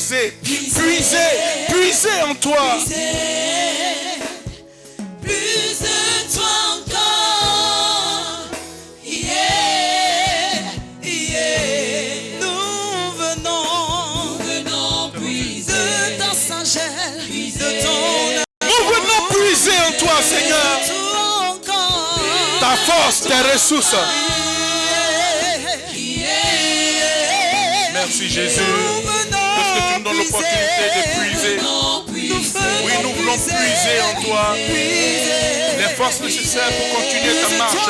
puiser, puiser, puiser en toi. Plus de toi encore. Yeah, yeah. Nous venons puiser de ta sagesse, de ton Nous venons puiser en toi, Seigneur. Ta force, tes ressources. Merci Jésus. Parce que tu nous donnes l'opportunité de puiser. Oui, nous voulons puiser en toi les forces nécessaires pour continuer ta marche.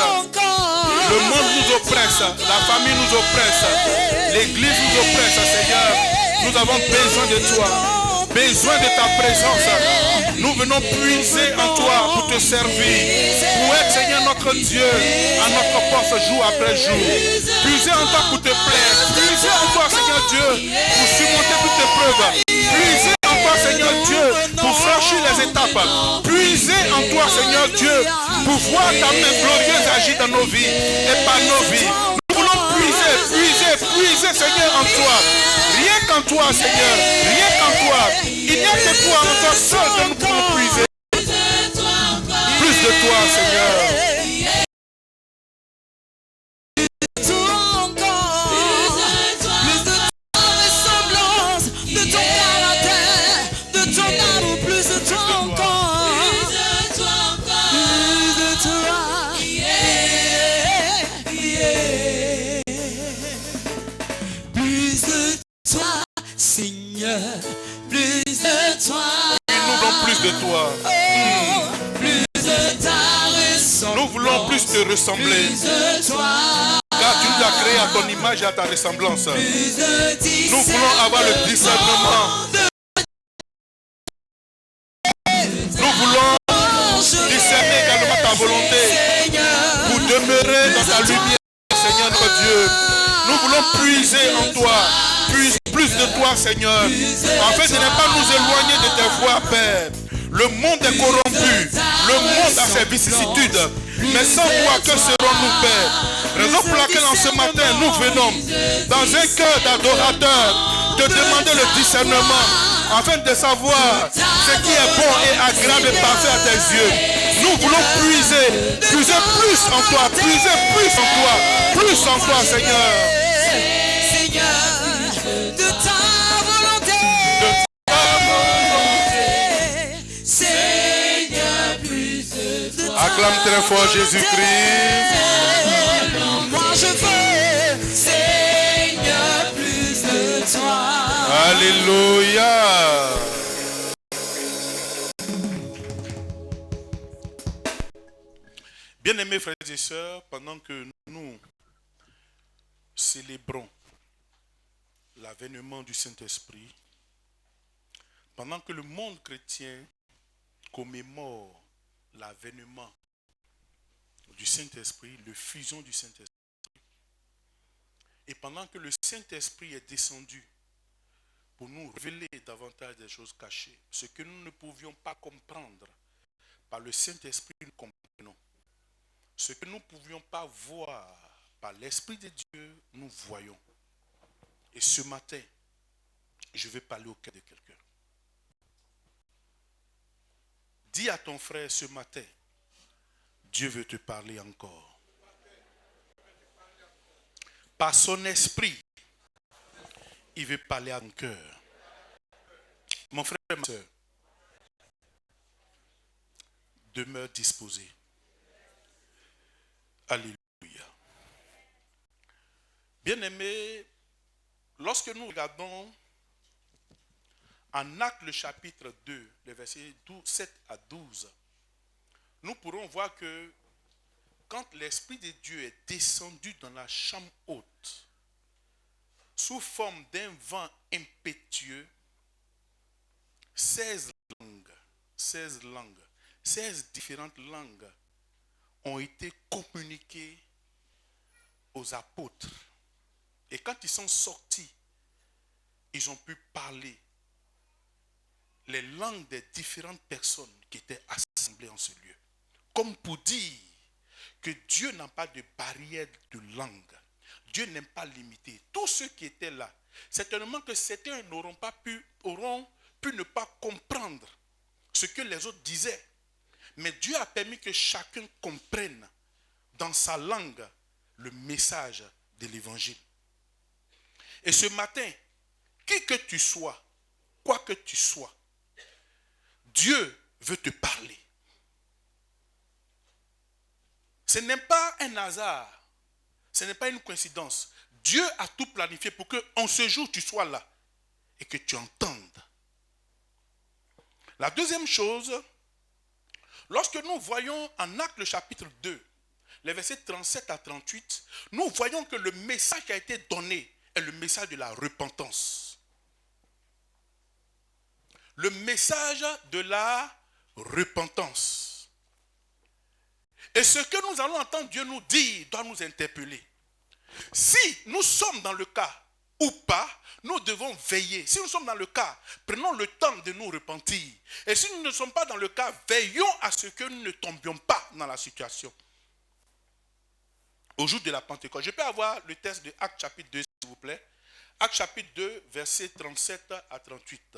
Le monde nous oppresse, la famille nous oppresse, l'église nous oppresse, Seigneur. Nous avons besoin de toi, besoin de ta présence. Nous venons puiser en toi pour te servir, pour être, Seigneur, notre Dieu, à notre poste jour après jour. Puiser en toi pour te plaire, puiser en toi, Seigneur Dieu, pour surmonter toutes tes preuves. Puiser en toi, Seigneur Dieu, pour franchir les étapes. Puiser en toi, Seigneur Dieu, pour voir ta main glorieuse agir dans nos vies et par nos vies. Nous voulons puiser, puiser, puiser, Seigneur, en toi. Rien qu'en toi, Seigneur, rien qu'en toi. Il n'y a que toi, en toi seul, que nous pouvons puiser. Plus de toi, Seigneur. Seigneur, plus de toi. Nous voulons plus de toi. Plus de ta ressemblance. Nous voulons plus te ressembler. Plus de toi. Car tu nous as créé à ton image et à ta ressemblance. Plus de nous voulons avoir le discernement. Nous voulons discerner également ta volonté pour demeurer dans ta lumière, Seigneur notre Dieu. Nous voulons puiser en toi. Plus de toi, Seigneur, afin de ne pas nous éloigner de tes voies, Père. Le monde est corrompu, le monde a ses vicissitudes, mais sans toi, que serons-nous, Père? Raison pour laquelle en ce matin, nous venons dans un cœur d'adorateur, de demander le discernement, afin de savoir ce qui est bon et agréable et parfait à tes yeux. Nous voulons puiser plus en toi, puiser plus en toi, plus en toi, Seigneur. De ta volonté, Seigneur, plus de toi. Acclame très fort Jésus-Christ. Moi je veux, Seigneur, plus de toi. Alléluia. Bien-aimés frères et sœurs, pendant que nous célébrons l'avènement du Saint-Esprit, pendant que le monde chrétien commémore l'avènement du Saint-Esprit, le fusion du Saint-Esprit, et pendant que le Saint-Esprit est descendu pour nous révéler davantage des choses cachées, ce que nous ne pouvions pas comprendre par le Saint-Esprit, nous comprenons. Ce que nous ne pouvions pas voir par l'Esprit de Dieu, nous voyons. Et ce matin, je vais parler au cœur de quelqu'un. Dis à ton frère ce matin, Dieu veut te parler encore. Par son esprit, il veut parler à ton cœur. Mon frère et ma soeur, demeure disposé. Alléluia. Bien-aimés, lorsque nous regardons en Actes le chapitre 2, les versets 7 à 12, nous pourrons voir que quand l'Esprit de Dieu est descendu dans la chambre haute, sous forme d'un vent impétueux, 16 différentes langues ont été communiquées aux apôtres. Et quand ils sont sortis, ils ont pu parler les langues des différentes personnes qui étaient assemblées en ce lieu. Comme pour dire que Dieu n'a pas de barrière de langue. Dieu n'aime pas limiter. Tous ceux qui étaient là, certainement que certains auront pu ne pas comprendre ce que les autres disaient. Mais Dieu a permis que chacun comprenne dans sa langue le message de l'évangile. Et ce matin, qui que tu sois, quoi que tu sois, Dieu veut te parler. Ce n'est pas un hasard, ce n'est pas une coïncidence. Dieu a tout planifié pour qu'en ce jour tu sois là et que tu entendes. La deuxième chose, lorsque nous voyons en Actes le chapitre 2, les versets 37 à 38, nous voyons que le message qui a été donné est le message de la repentance. Le message de la repentance. Et ce que nous allons entendre Dieu nous dire doit nous interpeller. Si nous sommes dans le cas ou pas, nous devons veiller. Si nous sommes dans le cas, prenons le temps de nous repentir. Et si nous ne sommes pas dans le cas, veillons à ce que nous ne tombions pas dans la situation. Au jour de la Pentecôte. Je peux avoir le texte de Actes chapitre 2, s'il vous plaît. Actes chapitre 2, versets 37 à 38.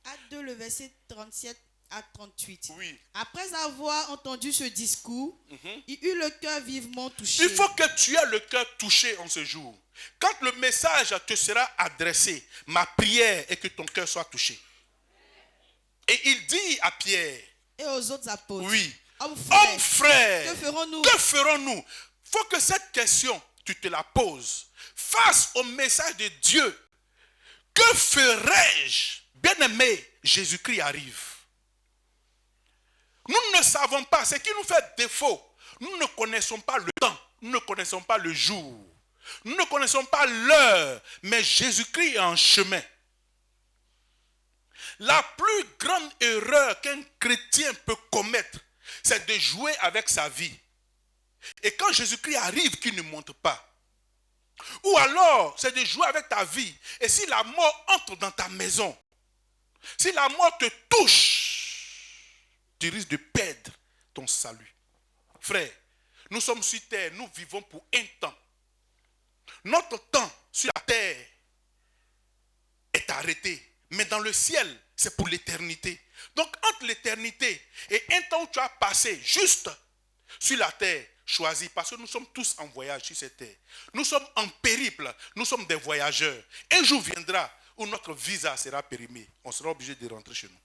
Acte 2, le verset 37 à 38. Oui. Après avoir entendu ce discours, il eut le cœur vivement touché. Il faut que tu aies le cœur touché en ce jour. Quand le message te sera adressé, ma prière est que ton cœur soit touché. Et il dit à Pierre et aux autres apôtres, oui, hommes frères, que ferons-nous? Que ferons-nous? Il faut que cette question, tu te la poses. Face au message de Dieu, que ferai-je? Bien-aimé, Jésus-Christ arrive. Nous ne savons pas, ce qui nous fait défaut. Nous ne connaissons pas le temps, nous ne connaissons pas le jour, nous ne connaissons pas l'heure, mais Jésus-Christ est en chemin. La plus grande erreur qu'un chrétien peut commettre, c'est de jouer avec sa vie. Et quand Jésus-Christ arrive, qu'il ne monte pas. Ou alors, c'est de jouer avec ta vie. Et si la mort entre dans ta maison, si la mort te touche, tu risques de perdre ton salut. Frère, nous sommes sur terre, nous vivons pour un temps. Notre temps sur la terre est arrêté. Mais dans le ciel, c'est pour l'éternité. Donc, entre l'éternité et un temps où tu as passé juste sur la terre, choisis, parce que nous sommes tous en voyage sur cette terre. Nous sommes en périple, nous sommes des voyageurs. Un jour viendra où notre visa sera périmé. On sera obligé de rentrer chez nous.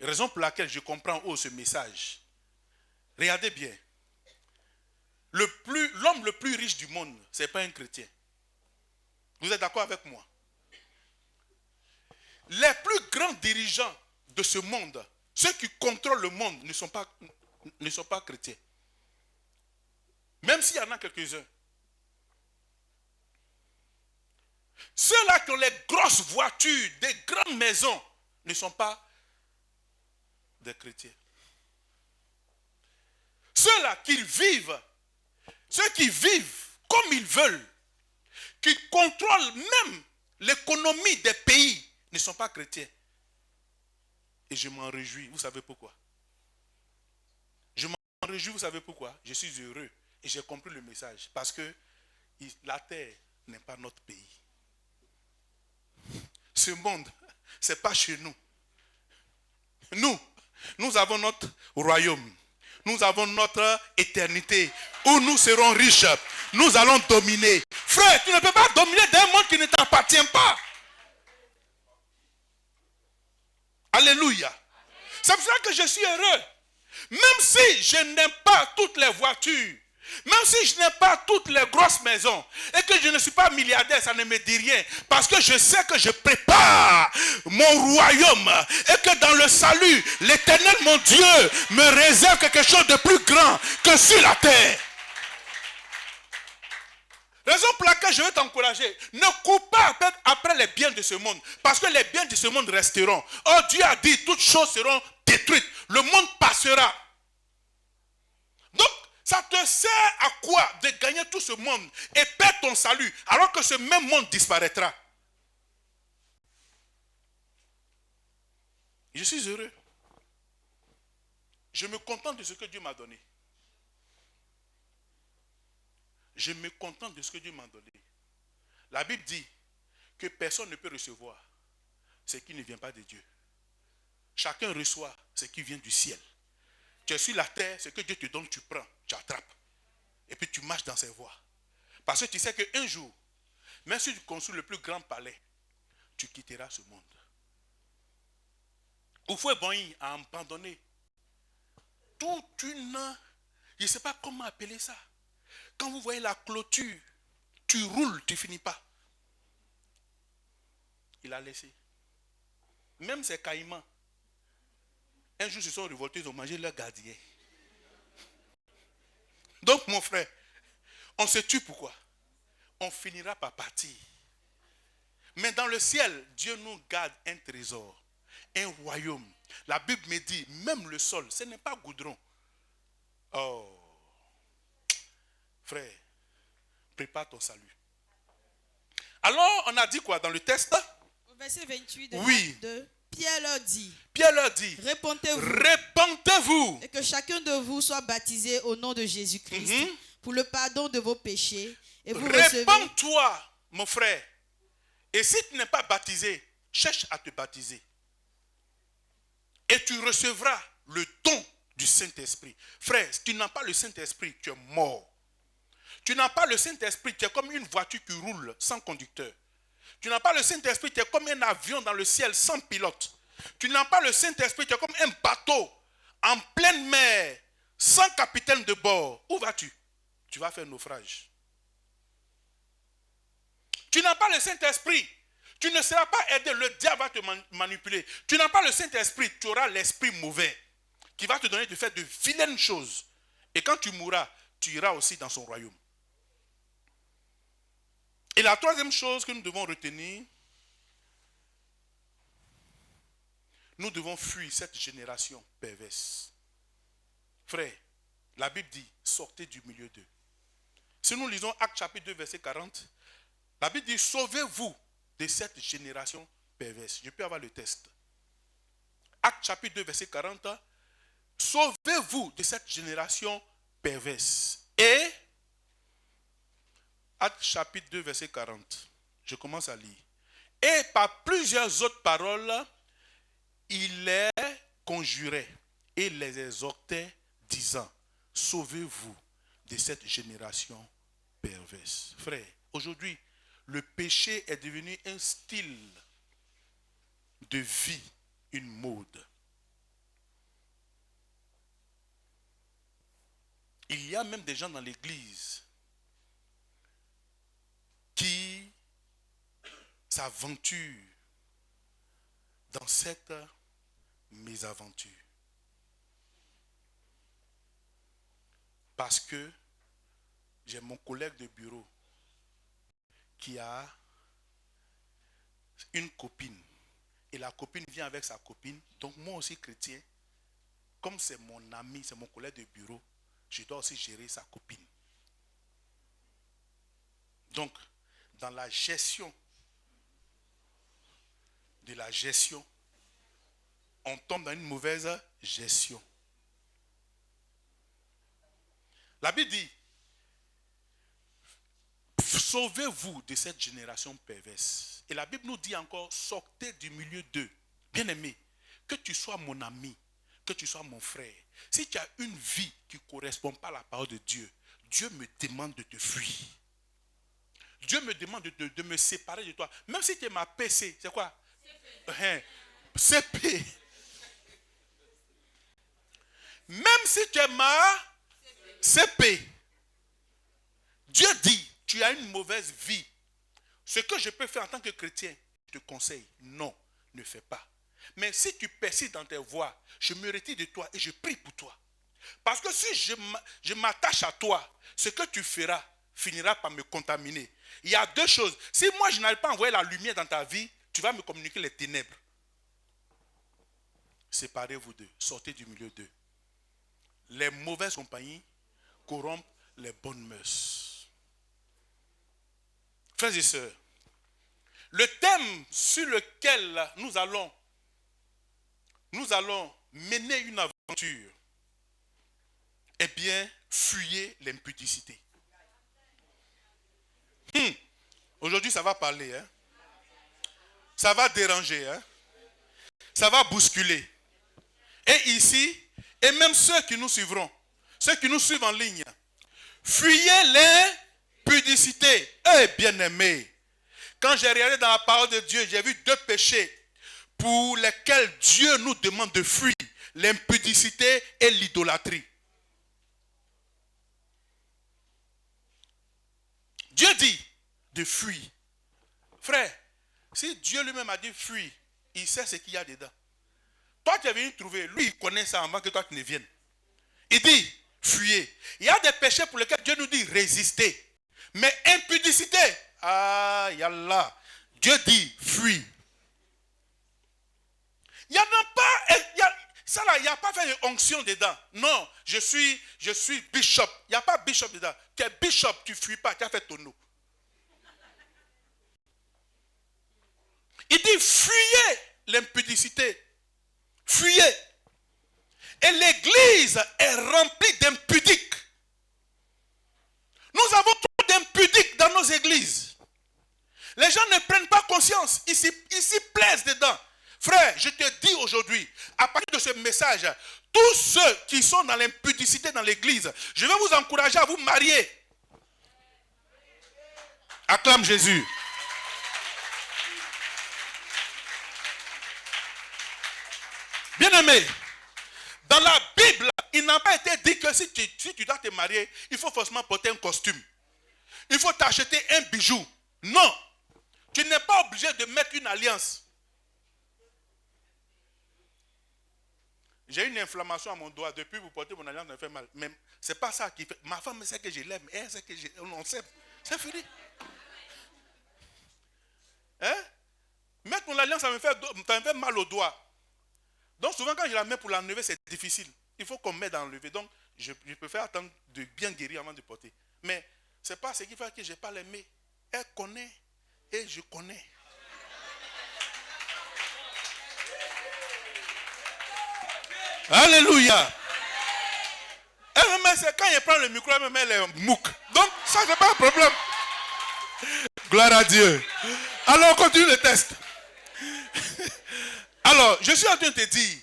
Raison pour laquelle je comprends ce message. Regardez bien. L'homme le plus riche du monde, ce n'est pas un chrétien. Vous êtes d'accord avec moi? Les plus grands dirigeants de ce monde, ceux qui contrôlent le monde, ne sont pas chrétiens. Même s'il y en a quelques-uns. Ceux-là qui ont les grosses voitures, des grandes maisons, ne sont pas des chrétiens. Ceux-là qui vivent, ceux qui vivent comme ils veulent, qui contrôlent même l'économie des pays, ne sont pas chrétiens. Et je m'en réjouis. Vous savez pourquoi? Je m'en réjouis, vous savez pourquoi? Je suis heureux et j'ai compris le message. Parce que la terre n'est pas notre pays. Ce monde, ce n'est pas chez nous. Nous avons notre royaume. Nous avons notre éternité où nous serons riches. Nous allons dominer. Frère, tu ne peux pas dominer d'un monde qui ne t'appartient pas. Alléluia. C'est pour ça que je suis heureux. Même si je n'aime pas toutes les voitures, même si je n'ai pas toutes les grosses maisons et que je ne suis pas milliardaire, ça ne me dit rien. Parce que je sais que je prépare mon royaume et que dans le salut, l'Éternel, mon Dieu, me réserve quelque chose de plus grand que sur la terre. Raison pour laquelle je veux t'encourager. Ne cours pas après les biens de ce monde. Parce que les biens de ce monde resteront. Oh, Dieu a dit, toutes choses seront détruites. Le monde passera. Donc, ça te sert à quoi de gagner tout ce monde et perdre ton salut alors que ce même monde disparaîtra? Je suis heureux. Je me contente de ce que Dieu m'a donné. Je me contente de ce que Dieu m'a donné. La Bible dit, que personne ne peut recevoir ce qui ne vient pas de Dieu. Chacun reçoit ce qui vient du ciel. Tu es sur la terre, ce que Dieu te donne, tu prends, tu attrapes. Et puis tu marches dans ses voies. Parce que tu sais qu'un jour, même si tu construis le plus grand palais, tu quitteras ce monde. Oufoué Boigny a abandonné toute une... Je ne sais pas comment appeler ça. Quand vous voyez la clôture, tu roules, tu ne finis pas. Il a laissé. Même ces caïmans, un jour, ils se sont révoltés, ils ont mangé leur gardien. Donc, mon frère, on se tue pourquoi? On finira par partir. Mais dans le ciel, Dieu nous garde un trésor, un royaume. La Bible me dit, même le sol, ce n'est pas goudron. Oh, frère, prépare ton salut. Alors, on a dit quoi dans le texte? Au verset 28 de Oui. Acte 2, Pierre leur dit, Répentez-vous. Et que chacun de vous soit baptisé au nom de Jésus-Christ pour le pardon de vos péchés. Et vous recevez... Répands-toi, mon frère. Et si tu n'es pas baptisé, cherche à te baptiser. Et tu recevras le don du Saint-Esprit. Frère, si tu n'as pas le Saint-Esprit, tu es mort. Tu n'as pas le Saint-Esprit, tu es comme une voiture qui roule sans conducteur. Tu n'as pas le Saint-Esprit, tu es comme un avion dans le ciel sans pilote. Tu n'as pas le Saint-Esprit, tu es comme un bateau en pleine mer, sans capitaine de bord. Où vas-tu? Tu vas faire naufrage. Tu n'as pas le Saint-Esprit, tu ne seras pas aidé, le diable va te manipuler. Tu n'as pas le Saint-Esprit, tu auras l'esprit mauvais qui va te donner de faire de vilaines choses. Et quand tu mourras, tu iras aussi dans son royaume. Et la troisième chose que nous devons retenir, nous devons fuir cette génération perverse. Frère, la Bible dit, sortez du milieu d'eux. Si nous lisons Actes chapitre 2, verset 40, la Bible dit, sauvez-vous de cette génération perverse. Je peux avoir le texte. Actes chapitre 2, verset 40, sauvez-vous de cette génération perverse. Et, Actes chapitre 2, verset 40, je commence à lire. Et par plusieurs autres paroles, il les conjurait et les exhortait, disant, sauvez-vous de cette génération perverse. Frère, aujourd'hui, le péché est devenu un style de vie, une mode. Il y a même des gens dans l'église qui s'aventurent dans cette mésaventure. Parce que j'ai mon collègue de bureau qui a une copine. Et la copine vient avec sa copine. Donc moi aussi chrétien, comme c'est mon ami, c'est mon collègue de bureau, je dois aussi gérer sa copine. Donc, dans la gestion de la gestion, on tombe dans une mauvaise gestion. La Bible dit, sauvez-vous de cette génération perverse. Et la Bible nous dit encore, sortez du milieu d'eux. Bien-aimé, que tu sois mon ami, que tu sois mon frère, si tu as une vie qui ne correspond pas à la parole de Dieu, Dieu me demande de te fuir. Dieu me demande de me séparer de toi. Même si tu es ma PC, c'est quoi? CP. Même si tu es ma CP, Dieu dit, tu as une mauvaise vie. Ce que je peux faire en tant que chrétien, je te conseille, non, ne fais pas. Mais si tu persistes dans tes voies, je me retire de toi et je prie pour toi. Parce que si je m'attache à toi, ce que tu feras finira par me contaminer. Il y a deux choses. Si moi je n'arrive pas à envoyer la lumière dans ta vie, tu vas me communiquer les ténèbres. Séparez-vous d'eux, sortez du milieu d'eux. Les mauvaises compagnies corrompent les bonnes mœurs. Frères et sœurs, le thème sur lequel nous allons mener une aventure, eh bien, fuyez l'impudicité. Aujourd'hui, ça va parler. Hein? Ça va déranger, hein? Ça va bousculer. Et ici, et même ceux qui nous suivront, ceux qui nous suivent en ligne, fuyez l'impudicité. Eh bien-aimés, quand j'ai regardé dans la parole de Dieu, j'ai vu 2 péchés pour lesquels Dieu nous demande de fuir: l'impudicité et l'idolâtrie. Dieu dit de fuir. Frère, si Dieu lui-même a dit fuir, il sait ce qu'il y a dedans. Toi, tu es venu trouver, lui, il connaît ça avant que toi, tu ne viennes. Il dit, fuyez. Il y a des péchés pour lesquels Dieu nous dit résister. Mais impudicité, ah, yallah, Dieu dit, fuis. Il n'y en a pas, ça là, il n'y a pas fait une onction dedans. Non, je suis bishop. Il n'y a pas bishop dedans. Tu es bishop, tu ne fuis pas, tu as fait ton nom. Il dit, fuyez l'impudicité. Fuyez. Et l'église est remplie d'impudiques. Nous avons trop d'impudiques dans nos églises. Les gens ne prennent pas conscience. Ils s'y plaisent dedans. Frère, je te dis aujourd'hui, à partir de ce message, tous ceux qui sont dans l'impudicité dans l'église, je vais vous encourager à vous marier. Acclame Jésus. Bien-aimé, dans la Bible, il n'a pas été dit que si tu dois te marier, il faut forcément porter un costume. Il faut t'acheter un bijou. Non. Tu n'es pas obligé de mettre une alliance. J'ai une inflammation à mon doigt. Depuis vous portez mon alliance, ça me fait mal. Mais ce n'est pas ça qui fait. Ma femme sait que je l'aime. Elle sait que on sait. C'est fini. Hein? Mettre mon alliance, ça me fait mal au doigt. Donc souvent quand je la mets pour l'enlever, c'est difficile. Il faut qu'on m'aide à enlever. Donc je préfère attendre de bien guérir avant de porter. Mais ce n'est pas ce qui fait que je n'ai pas l'aimé. Elle connaît et je connais. Alléluia. Elle, quand elle prend le micro, elle est mouque. Donc ça, c'est pas un problème. Gloire à Dieu. Alors on continue le test. Alors, je suis en train de te dire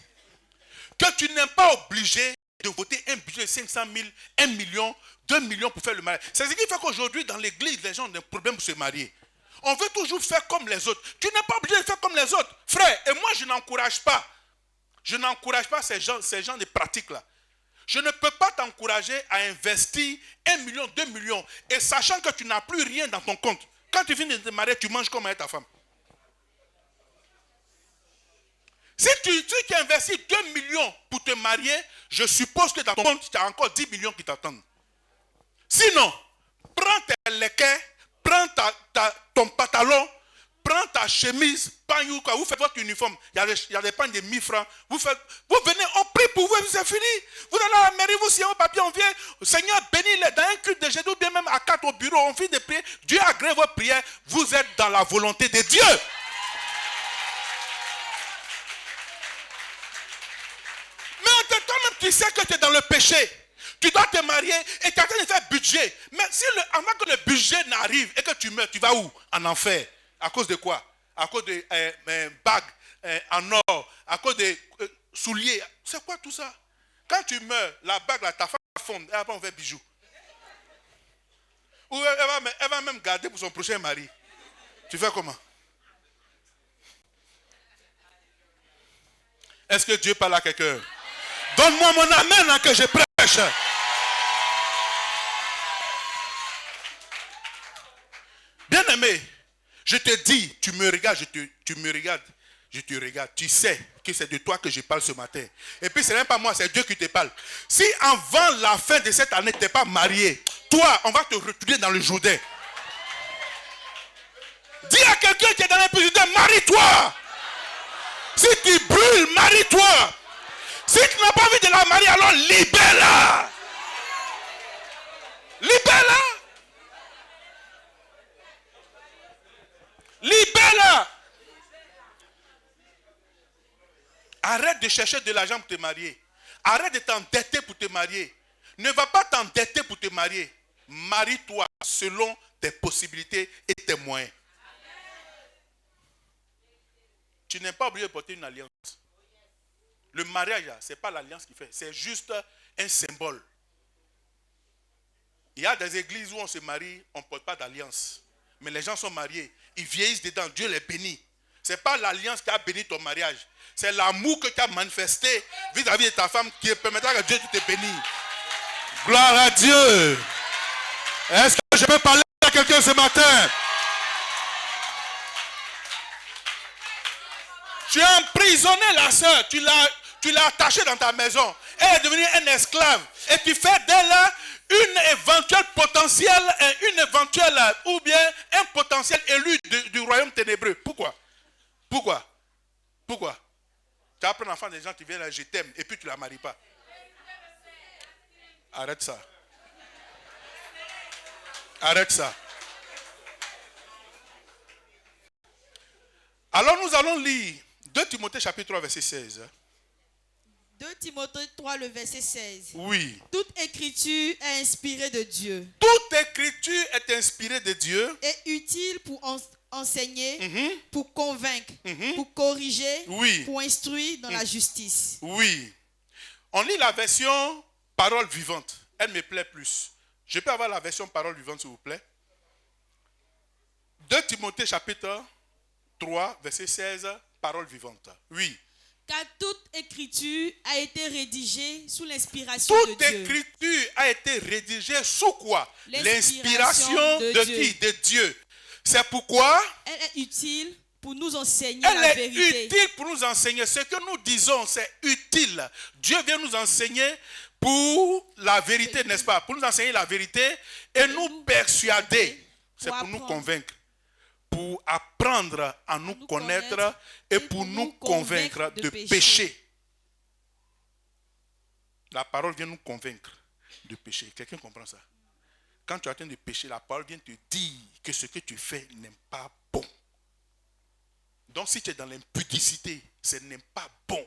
que tu n'es pas obligé de voter un budget de 500 000, 1 million, 2 millions pour faire le mariage. C'est ce qui fait qu'aujourd'hui, dans l'église, les gens ont des problèmes pour se marier. On veut toujours faire comme les autres. Tu n'es pas obligé de faire comme les autres. Frère, et moi, je n'encourage pas. Je n'encourage pas ces gens de pratiques-là. Je ne peux pas t'encourager à investir 1 million, 2 millions, et sachant que tu n'as plus rien dans ton compte. Quand tu finis de te marier, tu manges comme avec ta femme. Si tu investis 2 millions pour te marier, je suppose que dans ton compte, tu as encore 10 millions qui t'attendent. Sinon, prends tes léquets, prends ton pantalon, prends ta chemise, pagnou, vous faites votre uniforme. Il y a des pagnes de 1000 francs. Vous venez, on prie pour vous, c'est fini. Vous allez à la mairie, vous signez au papier, on vient. Seigneur, bénis-les. Dans un culte de jeudi ou bien même à 4 au bureau, on fait des prières. Dieu agrée vos prières. Vous êtes dans la volonté de Dieu. Mais toi-même, tu sais que tu es dans le péché. Tu dois te marier et tu as train de faire budget. Mais si avant que le budget n'arrive et que tu meurs, tu vas où? En enfer. À cause de quoi? À cause de bagues en or, à cause de souliers. C'est quoi tout ça? Quand tu meurs, la bague, là, ta femme fonde, et après on fait bijoux. Ou elle va même garder pour son prochain mari. Tu fais comment? Est-ce que Dieu parle à quelqu'un? Donne-moi mon amen là, que je prêche. Bien-aimé, je te dis, tu me regardes, tu me regardes, je te regarde. Tu sais que c'est de toi que je parle ce matin. Et puis, ce n'est même pas moi, c'est Dieu qui te parle. Si avant la fin de cette année, tu n'es pas marié, toi, on va te retourner dans le Jourdain. Dis à quelqu'un qui est dans l'impudicité, marie-toi. Si tu brûles, marie-toi. Si tu n'as pas envie de la marier, alors libère-la. Libère-la. Libère-la. Arrête de chercher de l'argent pour te marier. Arrête de t'endetter pour te marier. Ne va pas t'endetter pour te marier. Marie-toi selon tes possibilités et tes moyens. Tu n'es pas obligé de porter une alliance. Le mariage, ce n'est pas l'alliance qui fait. C'est juste un symbole. Il y a des églises où on se marie, on ne porte pas d'alliance. Mais les gens sont mariés. Ils vieillissent dedans. Dieu les bénit. Ce n'est pas l'alliance qui a béni ton mariage. C'est l'amour que tu as manifesté vis-à-vis de ta femme qui permettra que Dieu te bénisse. Gloire à Dieu. Est-ce que je peux parler à quelqu'un ce matin? Tu as emprisonné la sœur. Tu l'as attachée dans ta maison. Elle est devenue un esclave. Et tu fais d'elle une éventuelle potentielle, ou bien un potentiel élu du royaume ténébreux. Pourquoi? Tu apprends un enfant des gens qui viennent là, je t'aime, et puis tu ne la maries pas. Arrête ça. Alors nous allons lire 2 Timothée chapitre 3 verset 16. 2 Timothée 3 le verset 16. Oui. Toute écriture est inspirée de Dieu. Toute écriture est inspirée de Dieu. Et utile pour enseigner, pour convaincre, pour corriger, pour instruire dans la justice. Oui. On lit la version parole vivante. Elle me plaît plus. Je peux avoir la version parole vivante s'il vous plaît. 2 Timothée chapitre 3 verset 16, parole vivante. Oui. Car toute écriture a été rédigée sous l'inspiration de Dieu. Toute écriture a été rédigée sous quoi? L'inspiration de qui? De Dieu. C'est pourquoi elle est utile pour nous enseigner la vérité. Elle est utile pour nous enseigner. Ce que nous disons, c'est utile. Dieu vient nous enseigner pour la vérité, n'est-ce pas? Pour nous enseigner la vérité et nous persuader. C'est pour nous convaincre. Pour apprendre à nous connaître et pour nous convaincre de péché. La parole vient nous convaincre de péché. Quelqu'un comprend ça? Quand tu es en train de pécher, la parole vient te dire que ce que tu fais n'est pas bon. Donc si tu es dans l'impudicité, ce n'est pas bon.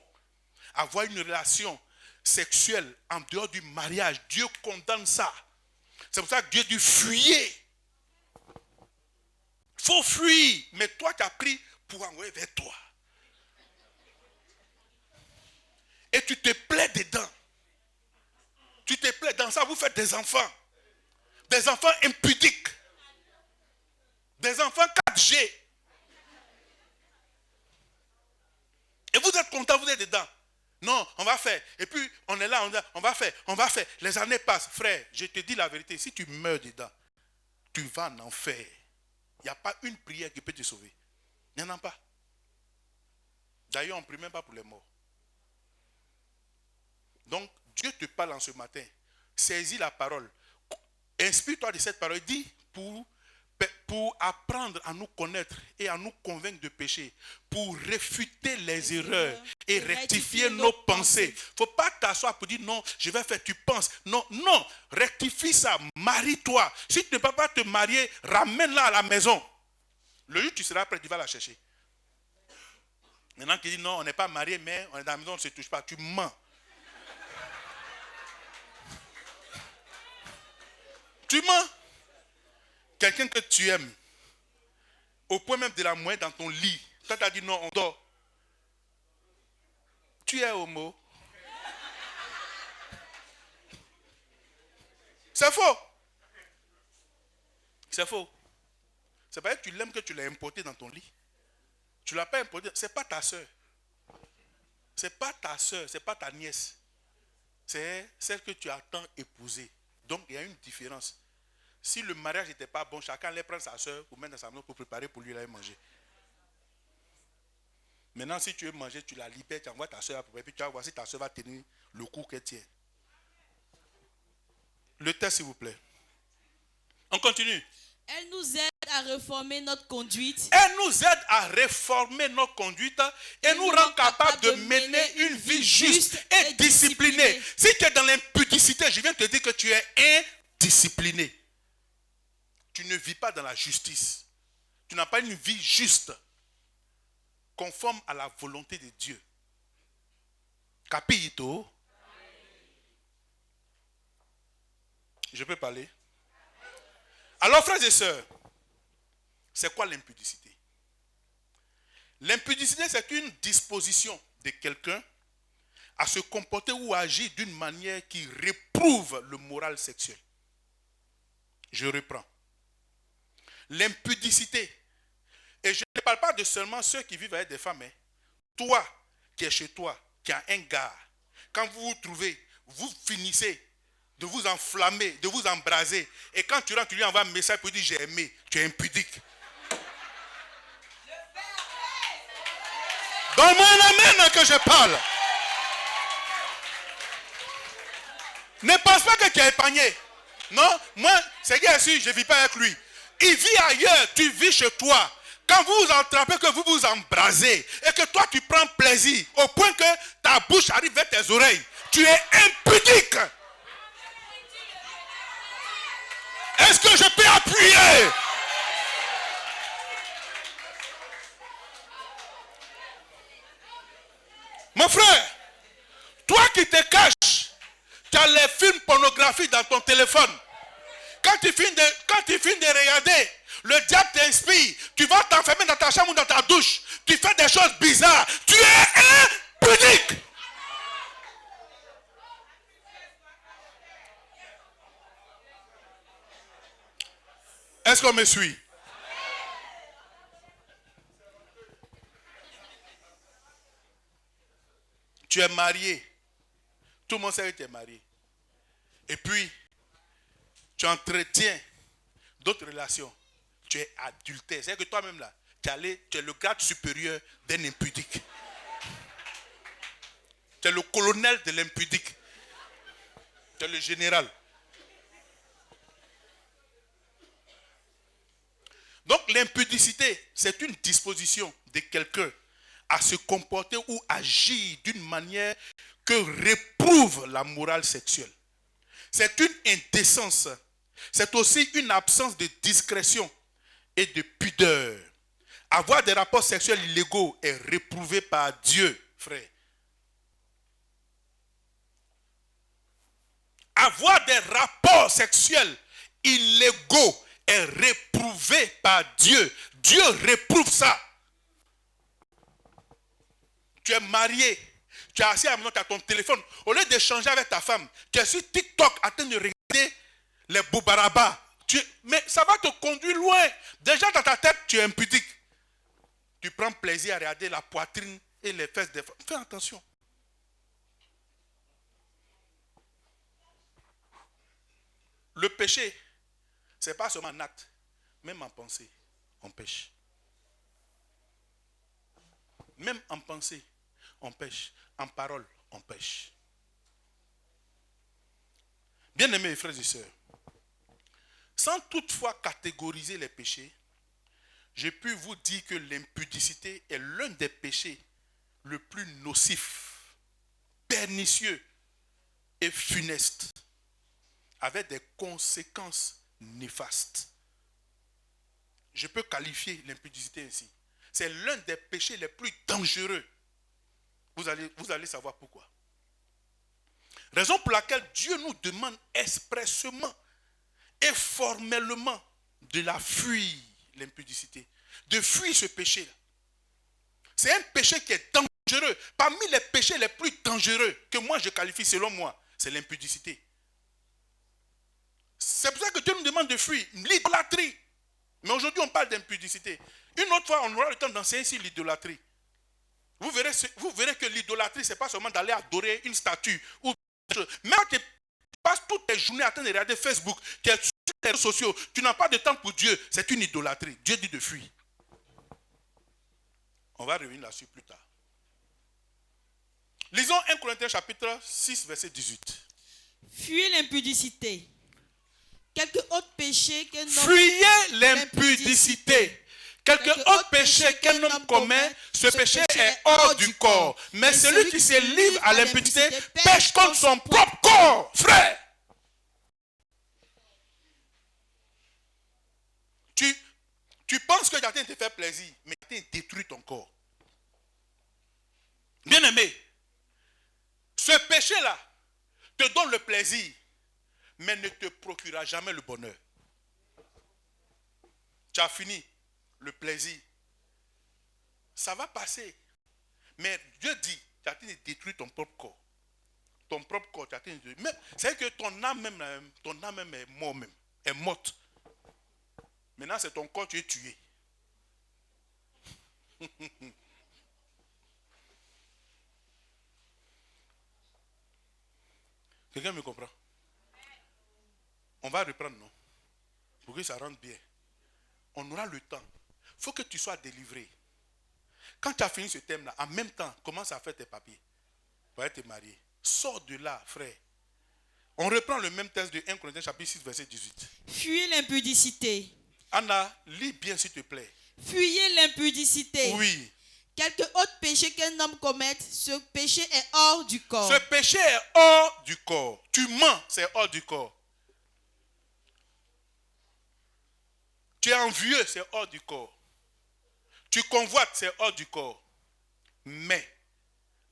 Avoir une relation sexuelle en dehors du mariage, Dieu condamne ça. C'est pour ça que Dieu dit fuyez. Il faut fuir. Mais toi, tu as pris pour envoyer vers toi. Et tu te plais dedans. Tu te plais dans ça, vous faites des enfants. Des enfants impudiques. Des enfants 4G. Et vous êtes content, vous êtes dedans. Non, on va faire. Et puis, on est là, on va faire. Les années passent. Frère, je te dis la vérité. Si tu meurs dedans, tu vas en enfer. Il n'y a pas une prière qui peut te sauver. Il n'y en a pas. D'ailleurs, on ne prie même pas pour les morts. Donc, Dieu te parle en ce matin. Saisis la parole. Inspire-toi de cette parole. Dis pour apprendre à nous connaître et à nous convaincre de péché. Pour réfuter les erreurs et rectifier nos pensées. Il ne faut pas t'asseoir pour dire non, je vais faire, tu penses. Non, rectifie ça, marie-toi. Si tu ne peux pas te marier, ramène-la à la maison. Le jour où tu seras prêt, tu vas la chercher. Maintenant, tu dis non, on n'est pas marié, mais on est dans la maison, on ne se touche pas. Tu mens. Tu mens. Quelqu'un que tu aimes, au point même de la moelle dans ton lit. Toi, tu as dit non, on dort. Tu es homo. C'est faux. C'est faux. C'est pas que tu l'aimes que tu l'as importé dans ton lit. Tu ne l'as pas importé. Ce n'est pas ta soeur. Ce n'est pas ta soeur, ce n'est pas ta nièce. C'est celle que tu as tant épousée. Donc, il y a une différence. Si le mariage n'était pas bon, chacun allait prendre sa soeur pour mettre dans sa maison pour préparer pour lui aller manger. Maintenant, si tu veux manger, tu la libères, tu envoies ta soeur à préparer, puis tu vas voir si ta soeur va tenir le coup qu'elle tient. Le texte, s'il vous plaît. On continue. Elle nous aide à réformer notre conduite. Elle nous aide à réformer notre conduite et nous rend capable de mener une vie juste et disciplinée. Si tu es dans l'impudicité, je viens te dire que tu es indiscipliné. Tu ne vis pas dans la justice. Tu n'as pas une vie juste, conforme à la volonté de Dieu. Capito? Je peux parler? Alors, frères et sœurs, c'est quoi l'impudicité? L'impudicité, c'est une disposition de quelqu'un à se comporter ou agir d'une manière qui réprouve le moral sexuel. Je reprends. L'impudicité, et je ne parle pas de seulement ceux qui vivent avec des femmes, hein. Toi qui es chez toi, qui as un gars, quand vous vous trouvez, vous finissez de vous enflammer, de vous embraser, et quand tu rentres, tu lui envoies un message pour dire j'ai aimé, tu es impudique. Donne-moi un amen que je parle. Ne pense pas que tu es épargné. Non, moi, c'est bien sûr, je ne vis pas avec lui. Il vit ailleurs, tu vis chez toi. Quand vous vous entrapez, que vous vous embrasez, et que toi tu prends plaisir, au point que ta bouche arrive vers tes oreilles, tu es impudique. Est-ce que je peux appuyer? Mon frère, toi qui te caches, tu as les films pornographiques dans ton téléphone. Quand tu finis de regarder, le diable t'inspire. Tu vas t'enfermer dans ta chambre ou dans ta douche. Tu fais des choses bizarres. Tu es impudique. Est-ce qu'on me suit? Tu es marié. Tout le monde sait que tu es marié. Et puis, tu entretiens d'autres relations. Tu es adultère. C'est que toi-même là, tu es le grade supérieur d'un impudique. Tu es le colonel de l'impudique. Tu es le général. Donc l'impudicité, c'est une disposition de quelqu'un à se comporter ou agir d'une manière que réprouve la morale sexuelle. C'est une indécence. C'est aussi une absence de discrétion et de pudeur. Avoir des rapports sexuels illégaux est réprouvé par Dieu, frère. Avoir des rapports sexuels illégaux est réprouvé par Dieu. Dieu réprouve ça. Tu es marié, tu es assis à la maison, tu as ton téléphone. Au lieu d'échanger avec ta femme, tu es sur TikTok en train de regarder les boubarabas. Mais ça va te conduire loin. Déjà dans ta tête, tu es impudique. Tu prends plaisir à regarder la poitrine et les fesses des femmes. Fais attention. Le péché, ce n'est pas seulement en acte, même en pensée, on pêche. Même en pensée, on pêche. En parole, on pêche. Bien-aimés frères et sœurs, sans toutefois catégoriser les péchés, je peux vous dire que l'impudicité est l'un des péchés le plus nocif, pernicieux et funeste, avec des conséquences néfastes. Je peux qualifier l'impudicité ainsi. C'est l'un des péchés les plus dangereux. Vous allez savoir pourquoi. Raison pour laquelle Dieu nous demande expressément et formellement de la fuir, l'impudicité. De fuir ce péché-là. C'est un péché qui est dangereux. Parmi les péchés les plus dangereux que moi je qualifie selon moi, c'est l'impudicité. C'est pour ça que Dieu nous demande de fuir l'idolâtrie. Mais aujourd'hui, on parle d'impudicité. Une autre fois, on aura le temps d'enseigner sur l'idolâtrie. Vous verrez que l'idolâtrie, ce n'est pas seulement d'aller adorer une statue. Mais tu passes toutes tes journées à train de regarder Facebook, tu es sur les réseaux sociaux, tu n'as pas de temps pour Dieu. C'est une idolâtrie. Dieu dit de fuir. On va revenir là-dessus plus tard. Lisons 1 Corinthiens chapitre 6, verset 18. Fuyez l'impudicité. Quelque autre péché qu'un homme... Fuyez l'impudicité. Quelque autre péché qu'un homme commet, ce péché est hors du corps. Mais celui qui se livre à l'impudicité pêche contre son propre corps, frère. Tu penses que tu as te faire plaisir, mais tu détruis ton corps. Bien aimé, ce péché-là te donne le plaisir, mais ne te procurera jamais le bonheur. Tu as fini le plaisir. ça va passer. Mais Dieu dit, tu as été détruit ton propre corps. Ton propre corps, tu as été détruit. C'est que ton âme même est morte même. Est morte. Maintenant, c'est ton corps, tu es tué. Quelqu'un me comprend? On va reprendre, non? Pour que ça rentre bien. On aura le temps. Il faut que tu sois délivré. Quand tu as fini ce thème-là, en même temps, commence à faire tes papiers. Pour être marié. Sors de là, frère. On reprend le même texte de 1 Corinthiens chapitre 6, verset 18. Fuyez l'impudicité. Anna, lis bien s'il te plaît. Fuyez l'impudicité. Oui. Quelque autre péché qu'un homme commette, ce péché est hors du corps. Ce péché est hors du corps. Tu mens, c'est hors du corps. Tu es envieux, c'est hors du corps. Tu convoites, c'est hors du corps. Mais,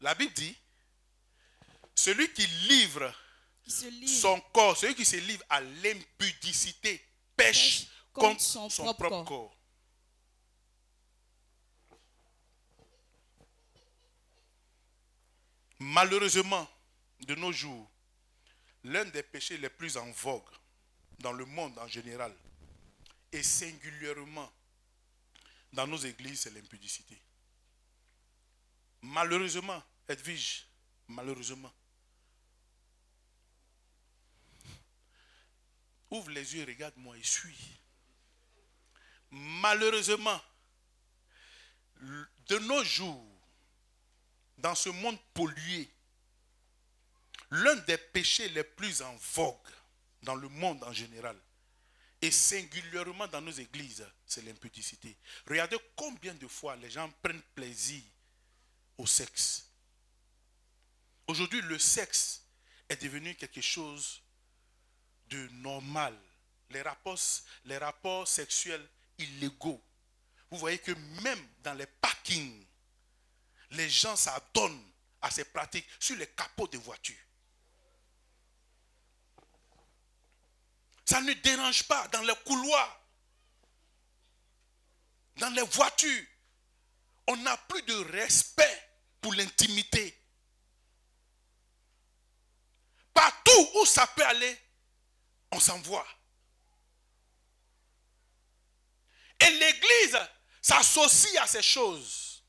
la Bible dit, celui qui livre son corps, celui qui se livre à l'impudicité, pêche contre son propre corps. Malheureusement, de nos jours, l'un des péchés les plus en vogue dans le monde en général, et singulièrement dans nos églises, c'est l'impudicité. Malheureusement, Edwige, malheureusement. Ouvre les yeux, regarde-moi et suis. Malheureusement, de nos jours, dans ce monde pollué, l'un des péchés les plus en vogue dans le monde en général, et singulièrement dans nos églises, c'est l'impudicité. Regardez combien de fois les gens prennent plaisir au sexe. Aujourd'hui, le sexe est devenu quelque chose de normal. Les rapports sexuels illégaux. Vous voyez que même dans les parkings, les gens s'adonnent à ces pratiques sur les capots de voitures. Ça ne dérange pas dans les couloirs, dans les voitures. On n'a plus de respect pour l'intimité. Partout où ça peut aller, on s'envoie. Et l'Église s'associe à ces choses.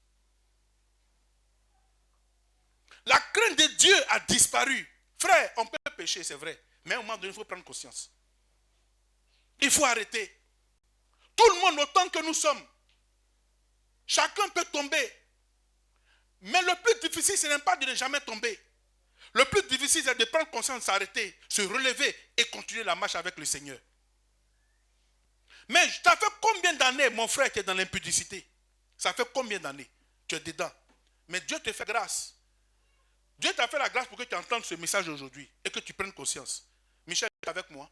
La crainte de Dieu a disparu. Frère, on peut pécher, c'est vrai. Mais à un moment donné, il faut prendre conscience. Il faut arrêter. Tout le monde, autant que nous sommes, chacun peut tomber. Mais le plus difficile, ce n'est pas de ne jamais tomber. Le plus difficile, c'est de prendre conscience, s'arrêter, se relever et continuer la marche avec le Seigneur. Mais ça fait combien d'années, mon frère, tu es dans l'impudicité? Ça fait combien d'années? Tu es dedans. Mais Dieu te fait grâce. Dieu t'a fait la grâce pour que tu entendes ce message aujourd'hui et que tu prennes conscience. Michel, tu es avec moi?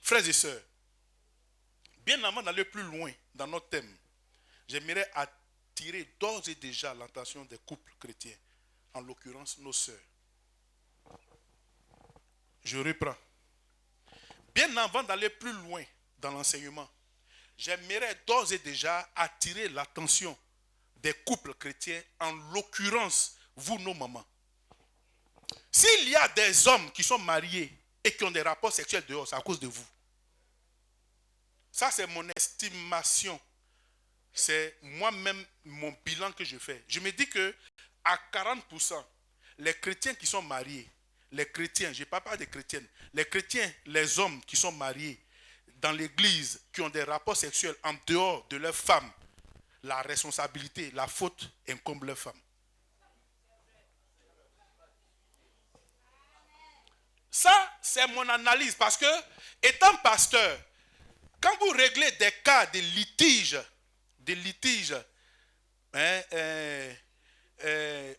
Frères et sœurs, bien avant d'aller plus loin dans notre thème, j'aimerais attirer d'ores et déjà l'attention des couples chrétiens, en l'occurrence nos sœurs. Je reprends. Bien avant d'aller plus loin dans l'enseignement, j'aimerais d'ores et déjà attirer l'attention des couples chrétiens, en l'occurrence, vous, nos mamans. S'il y a des hommes qui sont mariés et qui ont des rapports sexuels dehors, c'est à cause de vous. Ça, c'est mon estimation. C'est moi-même mon bilan que je fais. Je me dis que à 40%, les chrétiens qui sont mariés, les chrétiens, je ne parle pas des chrétiennes, les chrétiens, les hommes qui sont mariés dans l'église, qui ont des rapports sexuels en dehors de leurs femmes, la responsabilité, la faute incombe leurs femmes. Ça, c'est mon analyse parce que, étant pasteur, quand vous réglez des cas de litiges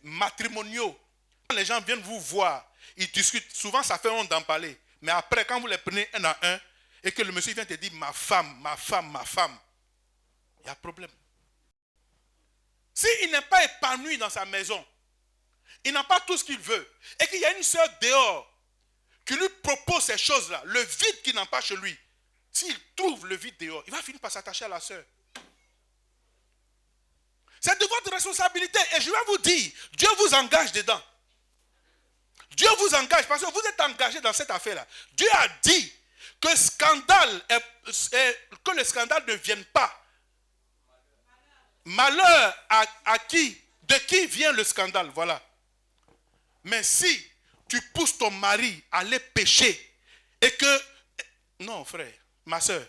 matrimoniaux, quand les gens viennent vous voir, ils discutent, souvent ça fait honte d'en parler, mais après quand vous les prenez un à un et que le monsieur vient te dire ma femme, il y a problème. S'il n'est pas épanoui dans sa maison, il n'a pas tout ce qu'il veut, et qu'il y a une sœur dehors qui lui propose ces choses-là, le vide qu'il n'a pas chez lui, s'il trouve le vide dehors, il va finir par s'attacher à la sœur. C'est de votre responsabilité. Et je vais vous dire, Dieu vous engage dedans. Dieu vous engage parce que vous êtes engagé dans cette affaire-là. Dieu a dit que que le scandale ne vienne pas. Malheur à qui? De qui vient le scandale? Voilà. Mais si tu pousses ton mari à aller pécher et que... Non, frère, ma soeur,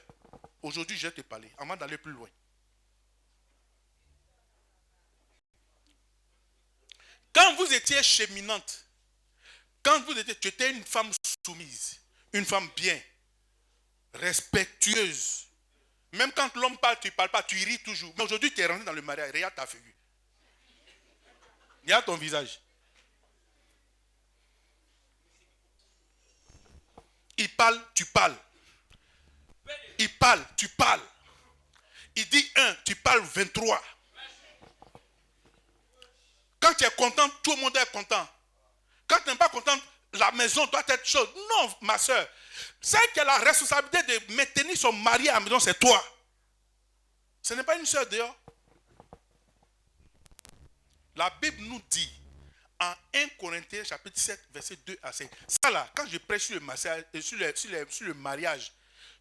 aujourd'hui je vais te parler avant d'aller plus loin. Quand vous étiez cheminante, tu étais une femme soumise, une femme bien, respectueuse. Même quand l'homme parle, tu ne parles pas, tu ris toujours. Mais aujourd'hui, tu es rentré dans le mariage, regarde ta figure. Regarde ton visage. Il parle, tu parles. Il parle, tu parles. Il dit 1, tu parles 23. Quand tu es content, tout le monde est content. Quand tu n'es pas content, la maison doit être chaude. Non, ma soeur. Celle qui a la responsabilité de maintenir son mari à la maison, c'est toi. Ce n'est pas une soeur dehors. La Bible nous dit, en 1 Corinthiens chapitre 7, verset 2 à 5. Ça là, quand je prêche sur le mariage,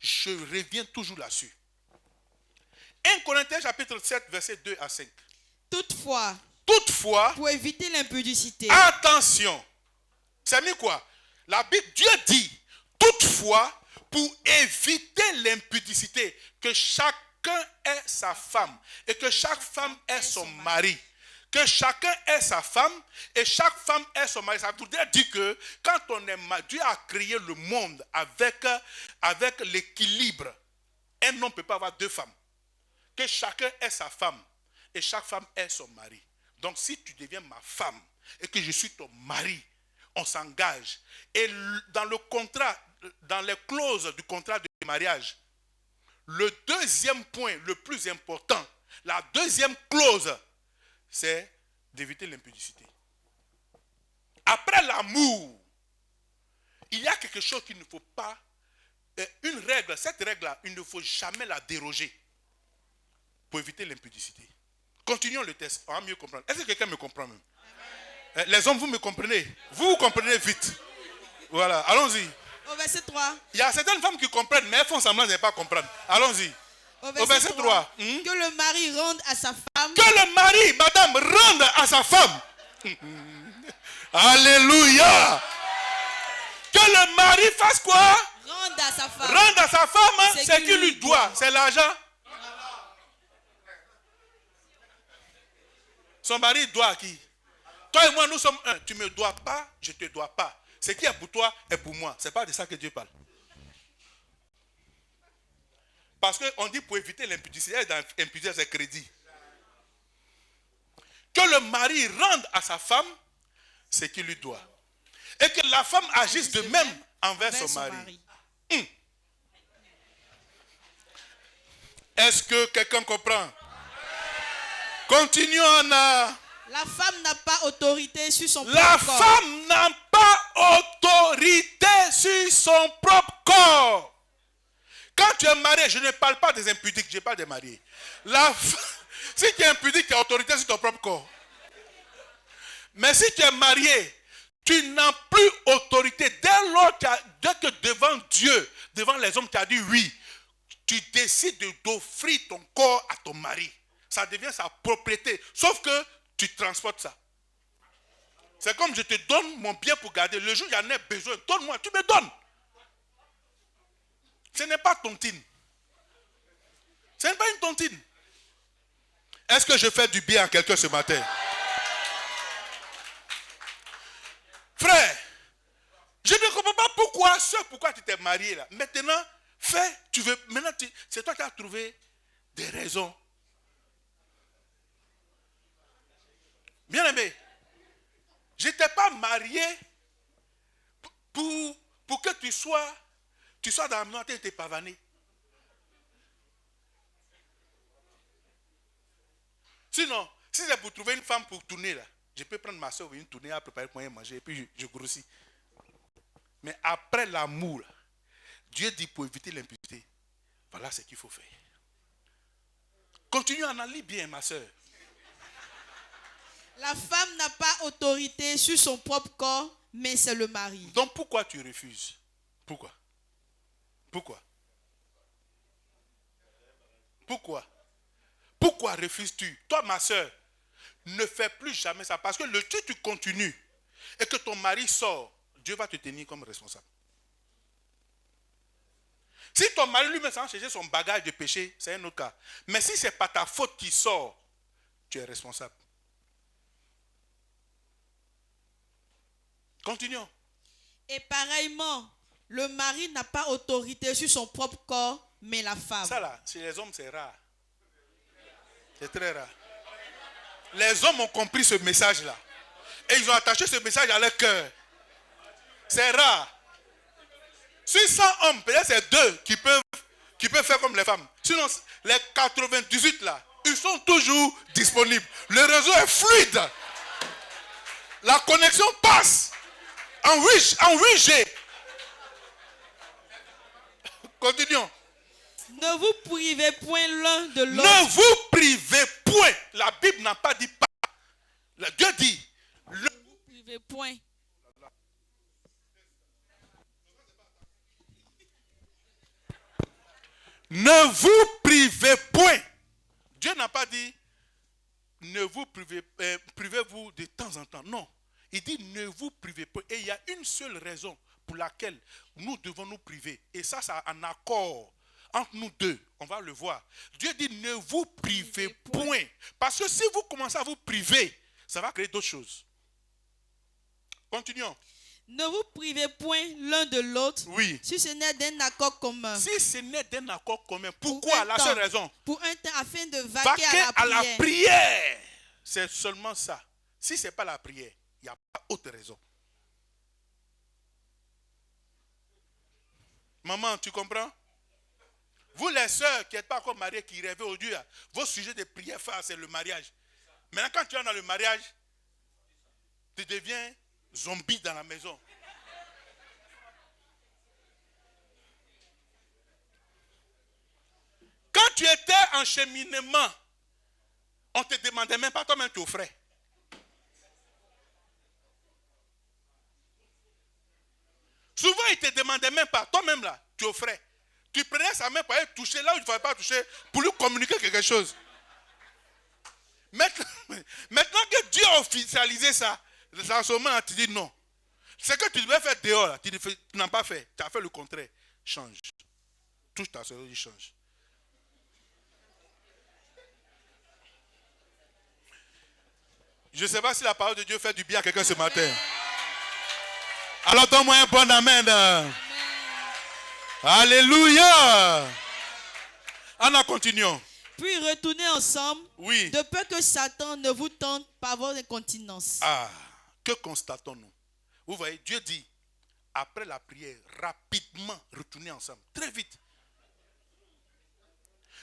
je reviens toujours là-dessus. 1 Corinthiens chapitre 7, verset 2 à 5. Toutefois, pour éviter l'impudicité. Attention. C'est mis quoi? La Bible, Dieu dit, toutefois, pour éviter l'impudicité, que chacun ait sa femme et que chaque femme ait son mari. Que chacun ait sa femme et chaque femme ait son mari. Ça voudrait dire que quand on est marié, Dieu a créé le monde avec l'équilibre. Un homme ne peut pas avoir deux femmes. Que chacun ait sa femme et chaque femme ait son mari. Donc si tu deviens ma femme et que je suis ton mari, on s'engage. Et dans le contrat, dans les clauses du contrat de mariage, le deuxième point le plus important, la deuxième clause, c'est d'éviter l'impudicité. Après l'amour, il y a quelque chose qu'il ne faut pas, une règle, cette règle-là, il ne faut jamais la déroger pour éviter l'impudicité. Continuons le test, on va mieux comprendre. Est-ce que quelqu'un me comprend même? Les hommes, vous me comprenez? Vous comprenez vite. Voilà, allons-y. Au verset 3. Il y a certaines femmes qui comprennent, mais elles font semblant de ne pas comprendre. Allons-y. Au verset 3. Que le mari rende à sa femme. Que le mari, madame, rende à sa femme. Alléluia. Que le mari fasse quoi? Rende à sa femme. Rende à sa femme ce qu'il lui doit. C'est l'argent. Son mari doit à qui? Toi et moi, nous sommes un. Tu ne me dois pas, je ne te dois pas. Ce qui est pour toi est pour moi. Ce n'est pas de ça que Dieu parle. Parce qu'on dit pour éviter l'impudicité, dans l'impudicité, c'est crédit. Que le mari rende à sa femme ce qu'il lui doit. Et que la femme agisse de même envers son mari. Est-ce que quelqu'un comprend? Continuons. La femme n'a pas autorité sur son propre corps. La femme n'a pas autorité sur son propre corps. Quand tu es marié, je ne parle pas des impudiques, je parle des mariés. Si tu es impudique, tu as autorité sur ton propre corps. Mais si tu es marié, tu n'as plus autorité. Dès que devant Dieu, devant les hommes, tu as dit oui, tu décides d'offrir ton corps à ton mari. Ça devient sa propriété. Sauf que tu transportes ça. C'est comme je te donne mon bien pour garder. Le jour où j'en ai besoin, donne-moi, tu me donnes. Ce n'est pas tontine. Ce n'est pas une tontine. Est-ce que je fais du bien à quelqu'un ce matin? Frère, je ne comprends pas pourquoi tu t'es marié là. Maintenant, c'est toi qui as trouvé des raisons. Bien aimé, je ne t'ai pas marié pour que tu sois dans la maison et te pavaner. Sinon, si c'est pour trouver une femme pour tourner là, je peux prendre ma soeur, venir tourner, à préparer pour manger et puis je grossis. Mais après l'amour, Dieu dit pour éviter l'impudicité, Voilà ce qu'il faut faire. Continue à analyser bien, ma soeur. La femme n'a pas autorité sur son propre corps, mais c'est le mari. Donc pourquoi tu refuses? Pourquoi? Pourquoi? Pourquoi? Pourquoi refuses-tu? Toi, ma soeur, ne fais plus jamais ça. Parce que si tu continues et que ton mari sort, Dieu va te tenir comme responsable. Si ton mari lui-même s'en chercher son bagage de péché, c'est un autre cas. Mais si ce n'est pas ta faute qui sort, tu es responsable. Continuons. Et pareillement, le mari n'a pas autorité sur son propre corps, mais la femme. Ça là, chez les hommes, c'est rare. C'est très rare. Les hommes ont compris ce message-là. Et ils ont attaché ce message à leur cœur. C'est rare. Sur 100 hommes, peut-être c'est 2 qui peuvent faire comme les femmes. Sinon, les 98 là, ils sont toujours disponibles. Le réseau est fluide. La connexion passe en 8G. Continuons. Ne vous privez point l'un de l'autre. Ne vous privez point. La Bible n'a pas dit pas. Dieu dit. Ne vous privez point. Ne vous privez point. Dieu n'a pas dit ne vous privez-vous de temps en temps. Non. Il dit ne vous privez point. Et il y a une seule raison pour laquelle nous devons nous priver. Et ça, c'est un accord entre nous deux. On va le voir. Dieu dit ne vous privez point. Parce que si vous commencez à vous priver, ça va créer d'autres choses. Continuons. Ne vous privez point l'un de l'autre. Oui. Si ce n'est d'un accord commun. Si ce n'est d'un accord commun. Pourquoi? La seule raison. Pour un temps, afin de vaquer à la prière. C'est seulement ça. Si ce n'est pas la prière, il n'y a pas autre raison. Maman, tu comprends? Vous les sœurs qui n'êtes pas encore mariées, qui rêvez aujourd'hui, vos sujets de prière phare, c'est le mariage. Maintenant, quand tu es dans le mariage, tu deviens zombie dans la maison. Quand tu étais en cheminement, on ne te demandait même pas, toi-même tu offrais. Souvent, ils ne te demandaient même pas, toi-même là, tu offrais. Tu prenais sa main pour aller toucher là où il ne fallait pas toucher, pour lui communiquer quelque chose. Maintenant que Dieu a officialisé ça, en ce moment, tu dis non. Ce que tu devais faire dehors, là, tu n'as pas fait. Tu as fait le contraire. Change. Touche ta soeur, il change. Je ne sais pas si la parole de Dieu fait du bien à quelqu'un ce matin. Alors donne-moi un bon amen. Amen. Alléluia. Alors continuons. Puis retournez ensemble. Oui. De peur que Satan ne vous tente par votre incontinence. Ah, que constatons-nous? Vous voyez, Dieu dit, après la prière, rapidement retournez ensemble. Très vite.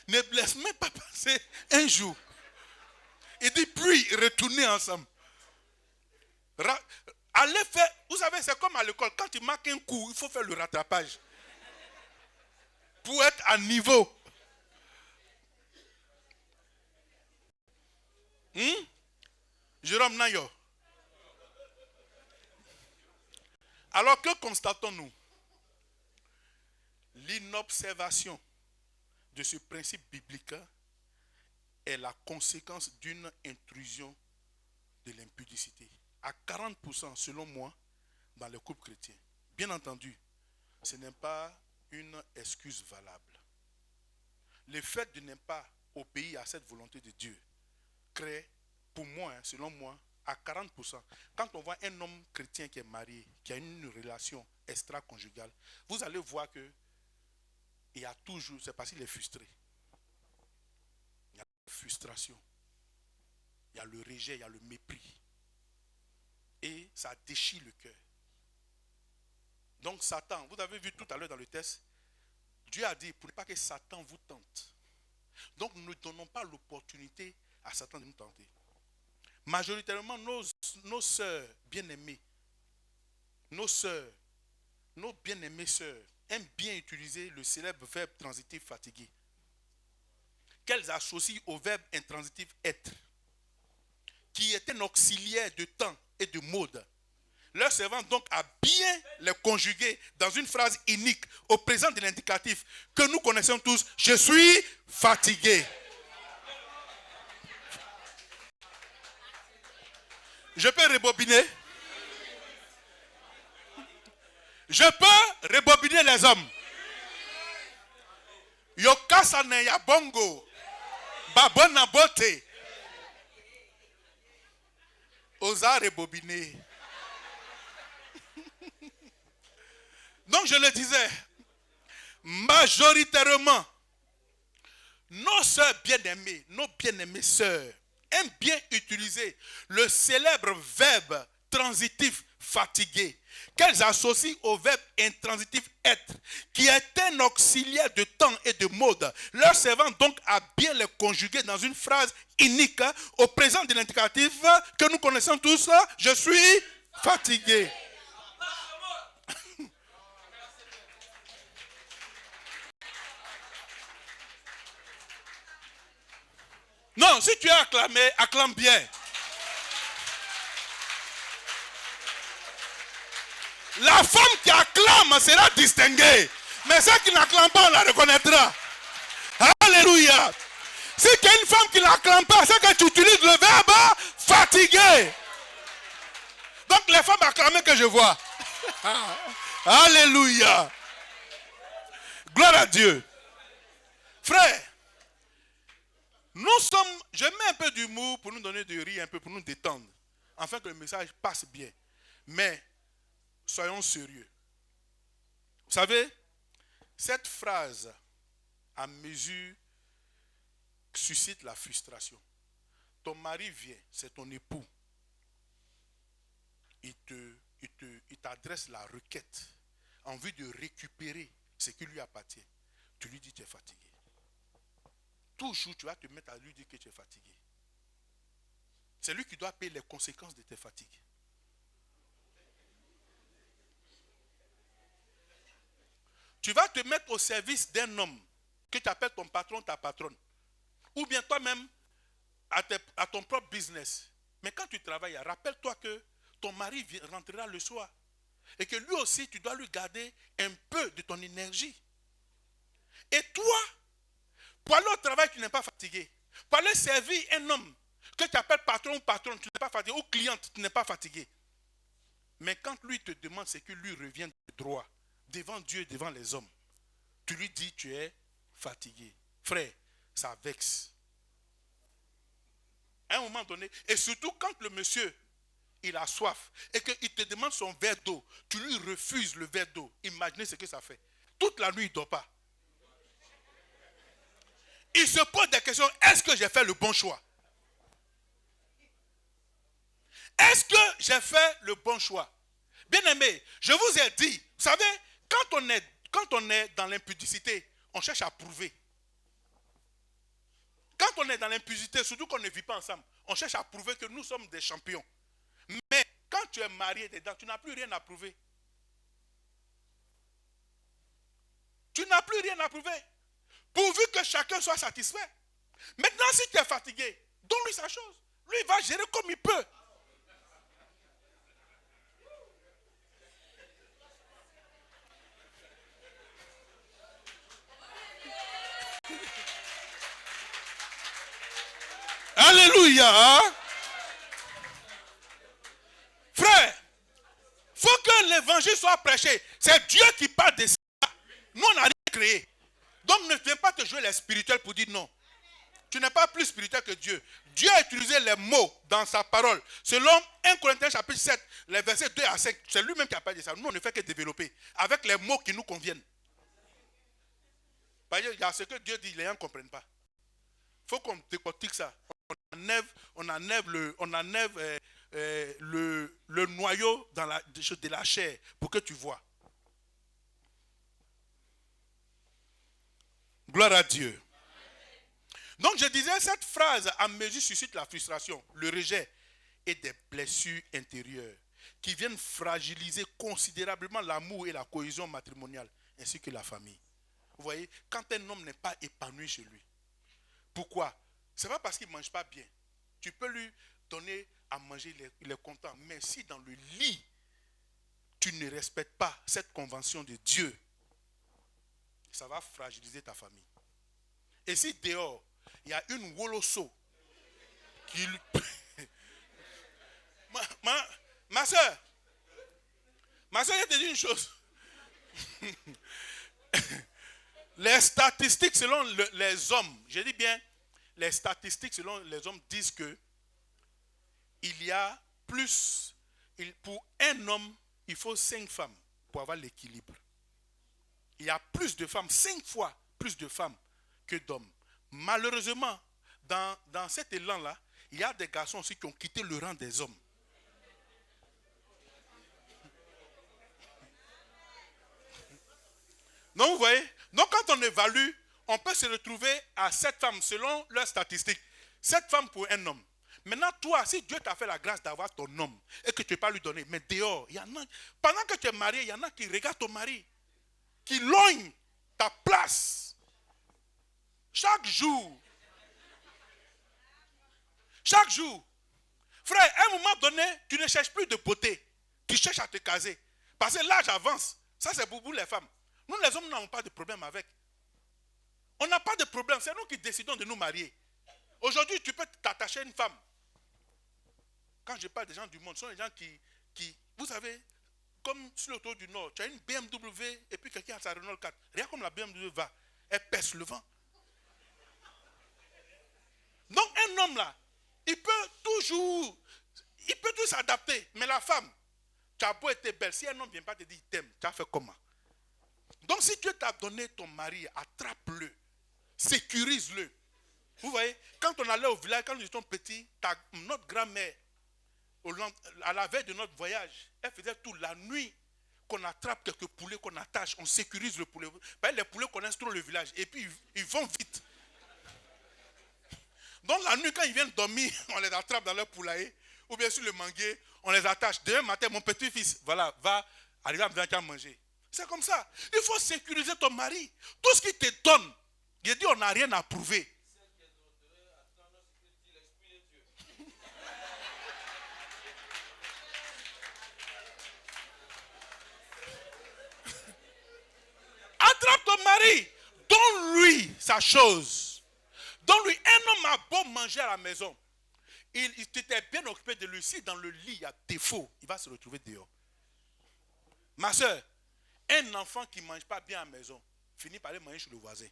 Ne laisse même pas passer un jour. Il dit, puis retournez ensemble. Allez faire, vous savez, c'est comme à l'école. Quand tu marques un coup, il faut faire le rattrapage. Pour être à niveau. Jérôme Nayo. Alors que constatons-nous? L'inobservation de ce principe biblique est la conséquence d'une intrusion de l'impudicité. À 40% selon moi, dans les couples chrétiens. Bien entendu, ce n'est pas une excuse valable. Le fait de ne pas obéir à cette volonté de Dieu crée, pour moi, selon moi, à 40%. Quand on voit un homme chrétien qui est marié, qui a une relation extra-conjugale, vous allez voir que il y a toujours, c'est parce qu'il est frustré. Il y a la frustration. Il y a le rejet, il y a le mépris. Et ça déchire le cœur. Donc Satan, vous avez vu tout à l'heure dans le texte, Dieu a dit pour ne pas que Satan vous tente. Donc nous ne donnons pas l'opportunité à Satan de nous tenter. Majoritairement, nos sœurs bien-aimées, nos bien-aimées sœurs, aiment bien utiliser le célèbre verbe transitif fatigué, qu'elles associent au verbe intransitif être, qui est un auxiliaire de temps et de mode, leur servant donc à bien les conjuguer dans une phrase unique au présent de l'indicatif que nous connaissons tous. Je suis fatigué. Je peux rebobiner? Je peux rebobiner les hommes. Yokasane ya bongo. Babona bote. Osa rebobiner. Donc je le disais, majoritairement, nos sœurs bien-aimées, nos bien-aimées sœurs, aiment bien utiliser le célèbre verbe transitif fatigué, qu'elles associent au verbe intransitif être, qui est un auxiliaire de temps et de mode, leur servant donc à bien les conjuguer dans une phrase unique au présent de l'indicatif que nous connaissons tous. Je suis fatigué. Non, si tu as acclamé, acclame bien. La femme qui acclame sera distinguée. Mais celle qui n'acclame pas, on la reconnaîtra. Alléluia. Si tu as une femme qui n'acclame pas, c'est que tu utilises le verbe fatigué. Donc les femmes acclamées que je vois. Alléluia. Gloire à Dieu. Frère, nous sommes, je mets un peu d'humour pour nous donner du rire, un peu pour nous détendre, afin que le message passe bien. Mais, soyons sérieux. Vous savez, cette phrase, à mesure, suscite la frustration. Ton mari vient, c'est ton époux. Il t'adresse la requête en vue de récupérer ce qui lui appartient. Tu lui dis tu es fatigué. Toujours, tu vas te mettre à lui dire que tu es fatigué. C'est lui qui doit payer les conséquences de tes fatigues. Tu vas te mettre au service d'un homme que tu appelles ton patron, ta patronne. Ou bien toi-même, à ton propre business. Mais quand tu travailles, rappelle-toi que ton mari rentrera le soir. Et que lui aussi, tu dois lui garder un peu de ton énergie. Et toi, pour aller au travail, tu n'es pas fatigué. Pour aller servir un homme que tu appelles patron ou patronne, tu n'es pas fatigué. Ou cliente, tu n'es pas fatigué. Mais quand lui te demande ce qui lui revient de droit, devant Dieu et devant les hommes, tu lui dis tu es fatigué. Frère, ça vexe. À un moment donné, et surtout quand le monsieur, il a soif, et qu'il te demande son verre d'eau, tu lui refuses le verre d'eau. Imaginez ce que ça fait. Toute la nuit, il ne dort pas. Il se pose des questions. Est-ce que j'ai fait le bon choix? Est-ce que j'ai fait le bon choix? Bien aimé, je vous ai dit, vous savez, quand on est dans l'impudicité, on cherche à prouver. Quand on est dans l'impudicité, surtout qu'on ne vit pas ensemble, on cherche à prouver que nous sommes des champions. Mais quand tu es marié dedans, tu n'as plus rien à prouver. Tu n'as plus rien à prouver. Pourvu que chacun soit satisfait. Maintenant, si tu es fatigué, donne-lui sa chose. Lui, il va gérer comme il peut. Alléluia. Frère, il faut que l'évangile soit prêché. C'est Dieu qui parle de ça. Nous, on n'a rien créé. Donc ne viens pas te jouer les spirituels pour dire non. Tu n'es pas plus spirituel que Dieu. Dieu a utilisé les mots dans sa parole. Selon 1 Corinthiens chapitre 7, les versets 2 à 5, c'est lui-même qui a parlé de ça. Nous, on ne fait que développer avec les mots qui nous conviennent. Parce qu'il y a ce que Dieu dit, les gens ne comprennent pas. Il faut qu'on décortique ça. On enlève le noyau de la chair pour que tu vois. Gloire à Dieu. Donc je disais, cette phrase à mesure suscite la frustration, le rejet et des blessures intérieures qui viennent fragiliser considérablement l'amour et la cohésion matrimoniale. ainsi que la famille. Vous voyez, quand un homme n'est pas épanoui chez lui, pourquoi? Ce n'est pas parce qu'il ne mange pas bien. Tu peux lui donner à manger, il est content. Mais si dans le lit, tu ne respectes pas cette convention de Dieu, ça va fragiliser ta famille. Et si dehors, il y a une woloso qui... ma soeur, je te dis une chose. Les statistiques selon les hommes, je dis bien, les statistiques selon les hommes disent que il y a plus, pour un homme, il faut 5 femmes pour avoir l'équilibre. Il y a plus de femmes, 5 fois plus de femmes que d'hommes. Malheureusement, dans cet élan-là, il y a des garçons aussi qui ont quitté le rang des hommes. Donc, vous voyez, donc quand on évalue, on peut se retrouver à 7 femmes selon leurs statistiques. 7 femmes pour un homme. Maintenant, toi, si Dieu t'a fait la grâce d'avoir ton homme et que tu ne peux pas lui donner, mais dehors, il y en a, pendant que tu es marié, il y en a qui regardent ton mari, qui lognent ta place. Chaque jour. Chaque jour. Frère, à un moment donné, tu ne cherches plus de beauté. Tu cherches à te caser. Parce que l'âge avance. Ça, c'est pour vous les femmes. Nous, les hommes, n'avons pas de problème avec. On n'a pas de problème. C'est nous qui décidons de nous marier. Aujourd'hui, tu peux t'attacher à une femme. Quand je parle des gens du monde, ce sont les gens qui vous savez, comme sur le tour du Nord, tu as une BMW et puis quelqu'un a sa Renault 4. Rien comme la BMW va, elle perce le vent. Donc un homme là, il peut toujours s'adapter. Mais la femme, tu as beau être belle, si un homme ne vient pas te dire il t'aime, tu as fait comment? Donc si Dieu t'a donné ton mari, attrape-le, sécurise-le. Vous voyez, quand on allait au village, quand nous étions petits, notre grand-mère, à la veille de notre voyage, elle faisait tout la nuit qu'on attrape quelques poulets, qu'on attache, on sécurise le poulet. Les poulets connaissent trop le village et puis ils vont vite. Donc la nuit, quand ils viennent dormir, on les attrape dans leur poulailler ou bien sur le manguier, on les attache. Demain matin, mon petit-fils, voilà, va arriver à me dire manger. C'est comme ça. Il faut sécuriser ton mari. Tout ce qu'il te donne, il dit on n'a rien à prouver. Attrape ton mari, donne-lui sa chose. Donne-lui. Un homme a beau manger à la maison. Il t'était bien occupé de lui. Si dans le lit il y a défaut, il va se retrouver dehors. Ma soeur, un enfant qui ne mange pas bien à la maison finit par aller manger chez le voisin.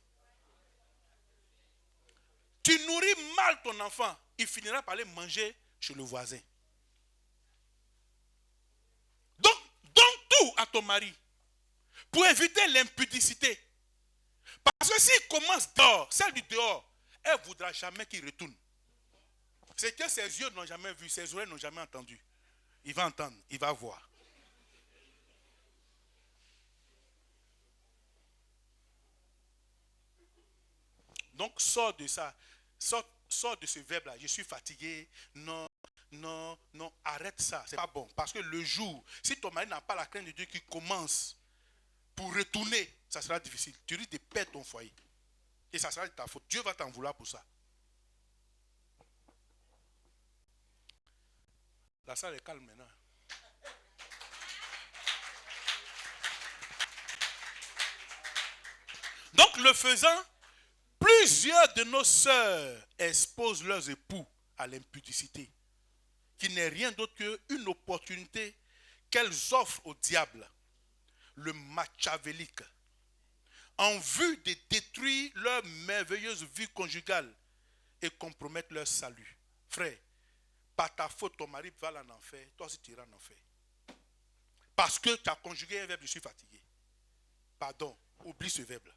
Tu nourris mal ton enfant, il finira par aller manger chez le voisin. Donc, donne tout à ton mari pour éviter l'impudicité. Parce que s'il commence dehors, celle du dehors, elle ne voudra jamais qu'il retourne. C'est que ses yeux n'ont jamais vu, ses oreilles n'ont jamais entendu. Il va entendre, il va voir. Donc sors de ça, sors de ce verbe-là. Je suis fatigué. Non, arrête ça. C'est pas bon. Parce que le jour, si ton mari n'a pas la crainte de Dieu qui commence pour retourner, ça sera difficile. Tu risques de perdre ton foyer. Et ça sera de ta faute. Dieu va t'en vouloir pour ça. La salle est calme maintenant. Donc le faisant, plusieurs de nos sœurs exposent leurs époux à l'impudicité, qui n'est rien d'autre qu'une opportunité qu'elles offrent au diable, le machiavélique, en vue de détruire leur merveilleuse vie conjugale et compromettre leur salut. Frère, par ta faute, ton mari va en enfer, toi aussi tu iras en enfer. Parce que tu as conjugué un verbe, je suis fatigué. Pardon, oublie ce verbe-là.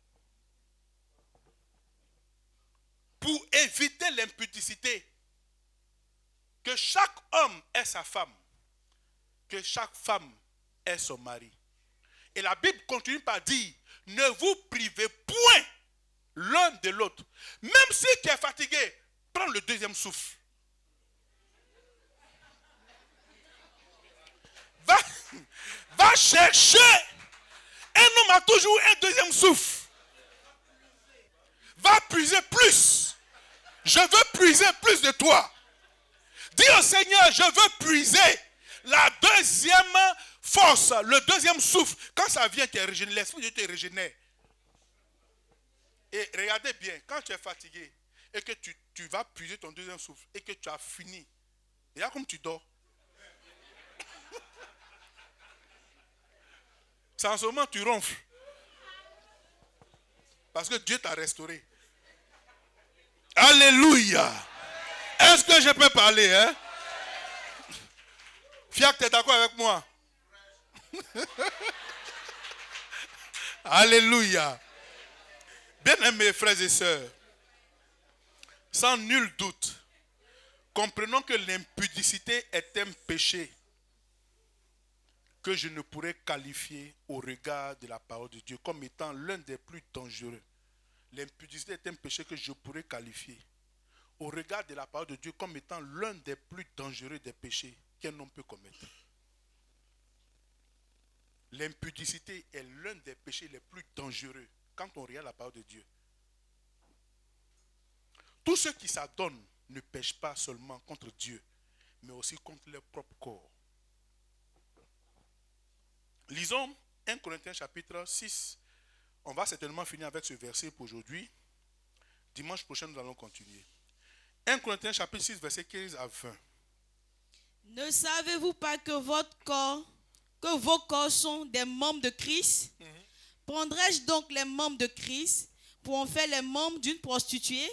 Pour éviter l'impudicité, que chaque homme ait sa femme, que chaque femme ait son mari. Et la Bible continue par dire, ne vous privez point l'un de l'autre. Même si tu es fatigué, prends le deuxième souffle. Va chercher. Un homme as toujours un deuxième souffle. Va puiser plus. Je veux puiser plus de toi. Dis au Seigneur, je veux puiser la deuxième force, le deuxième souffle. Quand ça vient, tu es régénéré. L'Esprit de Dieu te régénère. Et regardez bien, quand tu es fatigué et que tu vas puiser ton deuxième souffle et que tu as fini, regarde comme tu dors. C'est en ce moment que tu ronfles. Parce que Dieu t'a restauré. Alléluia. Est-ce que je peux parler, hein? Fiac, tu es d'accord avec moi? Alléluia. Bien-aimés frères et sœurs, sans nul doute, comprenons que l'impudicité est un péché que je ne pourrais qualifier au regard de la parole de Dieu comme étant l'un des plus dangereux. L'impudicité est un péché que je pourrais qualifier au regard de la parole de Dieu comme étant l'un des plus dangereux des péchés qu'un homme peut commettre. L'impudicité est l'un des péchés les plus dangereux quand on regarde la parole de Dieu. Tous ceux qui s'adonnent ne pêchent pas seulement contre Dieu, mais aussi contre leur propre corps. Lisons 1 Corinthiens chapitre 6. On va certainement finir avec ce verset pour aujourd'hui. Dimanche prochain, nous allons continuer. 1 Corinthiens chapitre 6, verset 15 à 20. Ne savez-vous pas que vos corps sont des membres de Christ? Prendrais-je donc les membres de Christ pour en faire les membres d'une prostituée?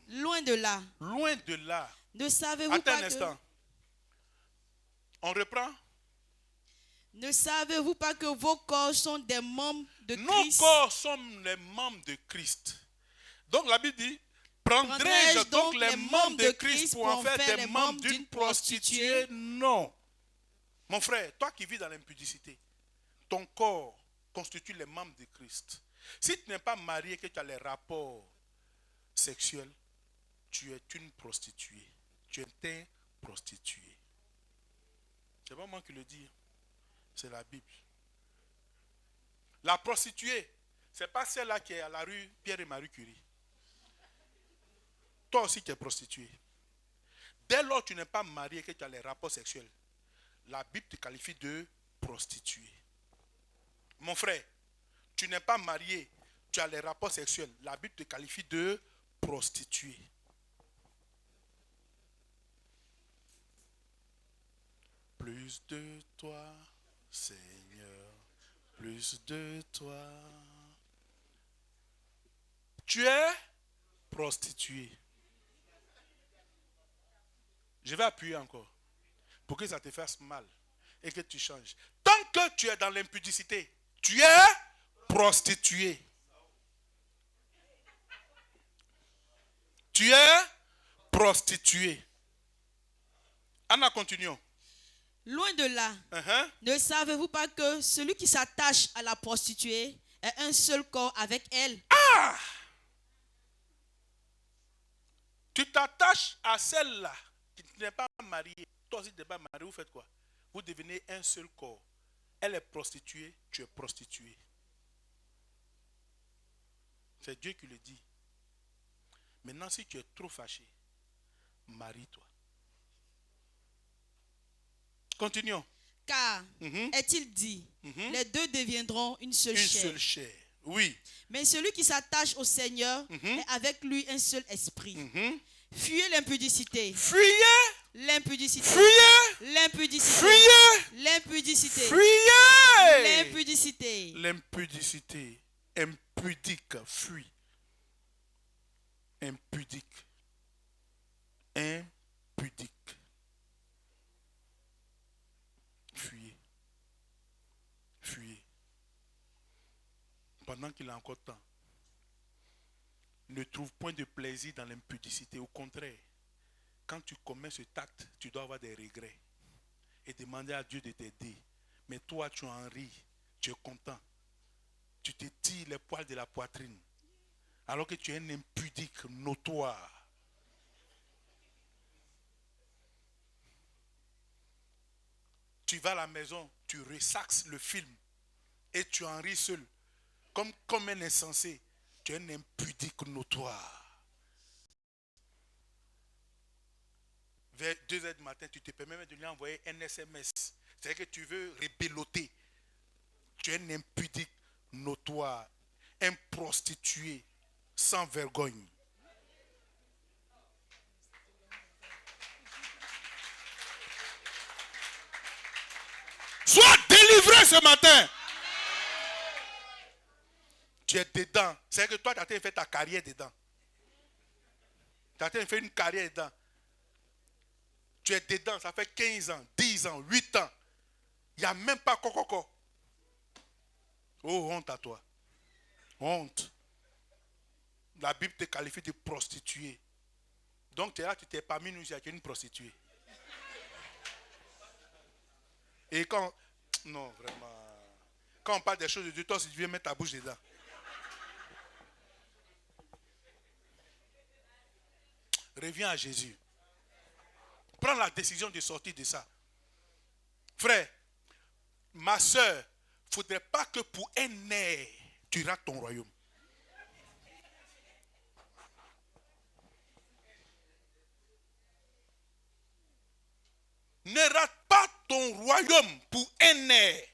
Loin de là. Loin de là. Ne savez-vous Attends pas un instant. On reprend. Ne savez-vous pas que vos corps sont des membres de Christ? Nos corps sont les membres de Christ. Donc la Bible dit, prendrais-je donc les membres de Christ pour en faire des membres d'une prostituée? Non. Mon frère, toi qui vis dans l'impudicité, ton corps constitue les membres de Christ. Si tu n'es pas marié et que tu as les rapports sexuels, tu es une prostituée. Tu es un prostitué. C'est pas moi qui le dis. C'est la Bible. La prostituée, ce n'est pas celle-là qui est à la rue Pierre et Marie Curie. Toi aussi tu es prostituée. Dès lors que tu n'es pas marié et que tu as les rapports sexuels, la Bible te qualifie de prostituée. Mon frère, tu n'es pas marié, tu as les rapports sexuels, la Bible te qualifie de prostituée. Plus de toi, Seigneur, plus de toi. Tu es prostituée. Je vais appuyer encore pour que ça te fasse mal et que tu changes. Tant que tu es dans l'impudicité, tu es prostituée. Tu es prostituée. Anna, continuons. Loin de là. Ne savez-vous pas que celui qui s'attache à la prostituée est un seul corps avec elle? Ah! Tu t'attaches à celle-là qui n'est pas mariée. Toi aussi, tu n'es pas marié. Vous faites quoi? Vous devenez un seul corps. Elle est prostituée, tu es prostituée. C'est Dieu qui le dit. Maintenant, si tu es trop fâché, marie-toi. Continuons. Car, est-il dit, les deux deviendront une seule chair. Une seule chair, oui. Mais celui qui s'attache au Seigneur est avec lui un seul esprit. Fuyez l'impudicité. Fuyez l'impudicité. Fuyez l'impudicité. Fuyez l'impudicité. Fuyez l'impudicité. L'impudicité. Impudique, fuis. Impudique. Impudique. Fuyez. Fuyez. Pendant qu'il a encore temps. Ne trouve point de plaisir dans l'impudicité. Au contraire, quand tu commets cet acte, tu dois avoir des regrets et demander à Dieu de t'aider. Mais toi, tu en ris, tu es content. Tu te tires les poils de la poitrine alors que tu es un impudique notoire. Tu vas à la maison, tu ressaxes le film et tu en ris seul, comme un insensé, tu es un impudique notoire. Vers 2h du matin, tu te permets même de lui envoyer un SMS. C'est-à-dire que tu veux rébelloter. Tu es un impudique notoire, un prostitué sans vergogne. Sois délivré ce matin. Tu es dedans. C'est-à-dire que toi, tu as fait ta carrière dedans. Tu as fait une carrière dedans. Tu es dedans, ça fait 15 ans, 10 ans, 8 ans. Il n'y a même pas coco. Oh, honte à toi. Honte. La Bible te qualifie de prostituée. Donc tu es là, tu t'es pas mis nous, tu es une prostituée. Et quand... Non, vraiment. Quand on parle des choses de Dieu, toi, si tu viens mettre ta bouche dedans. Reviens à Jésus. Prends la décision de sortir de ça. Frère, ma soeur, il ne faudrait pas que pour un air, tu rates ton royaume. Ne rate pas ton royaume pour un air.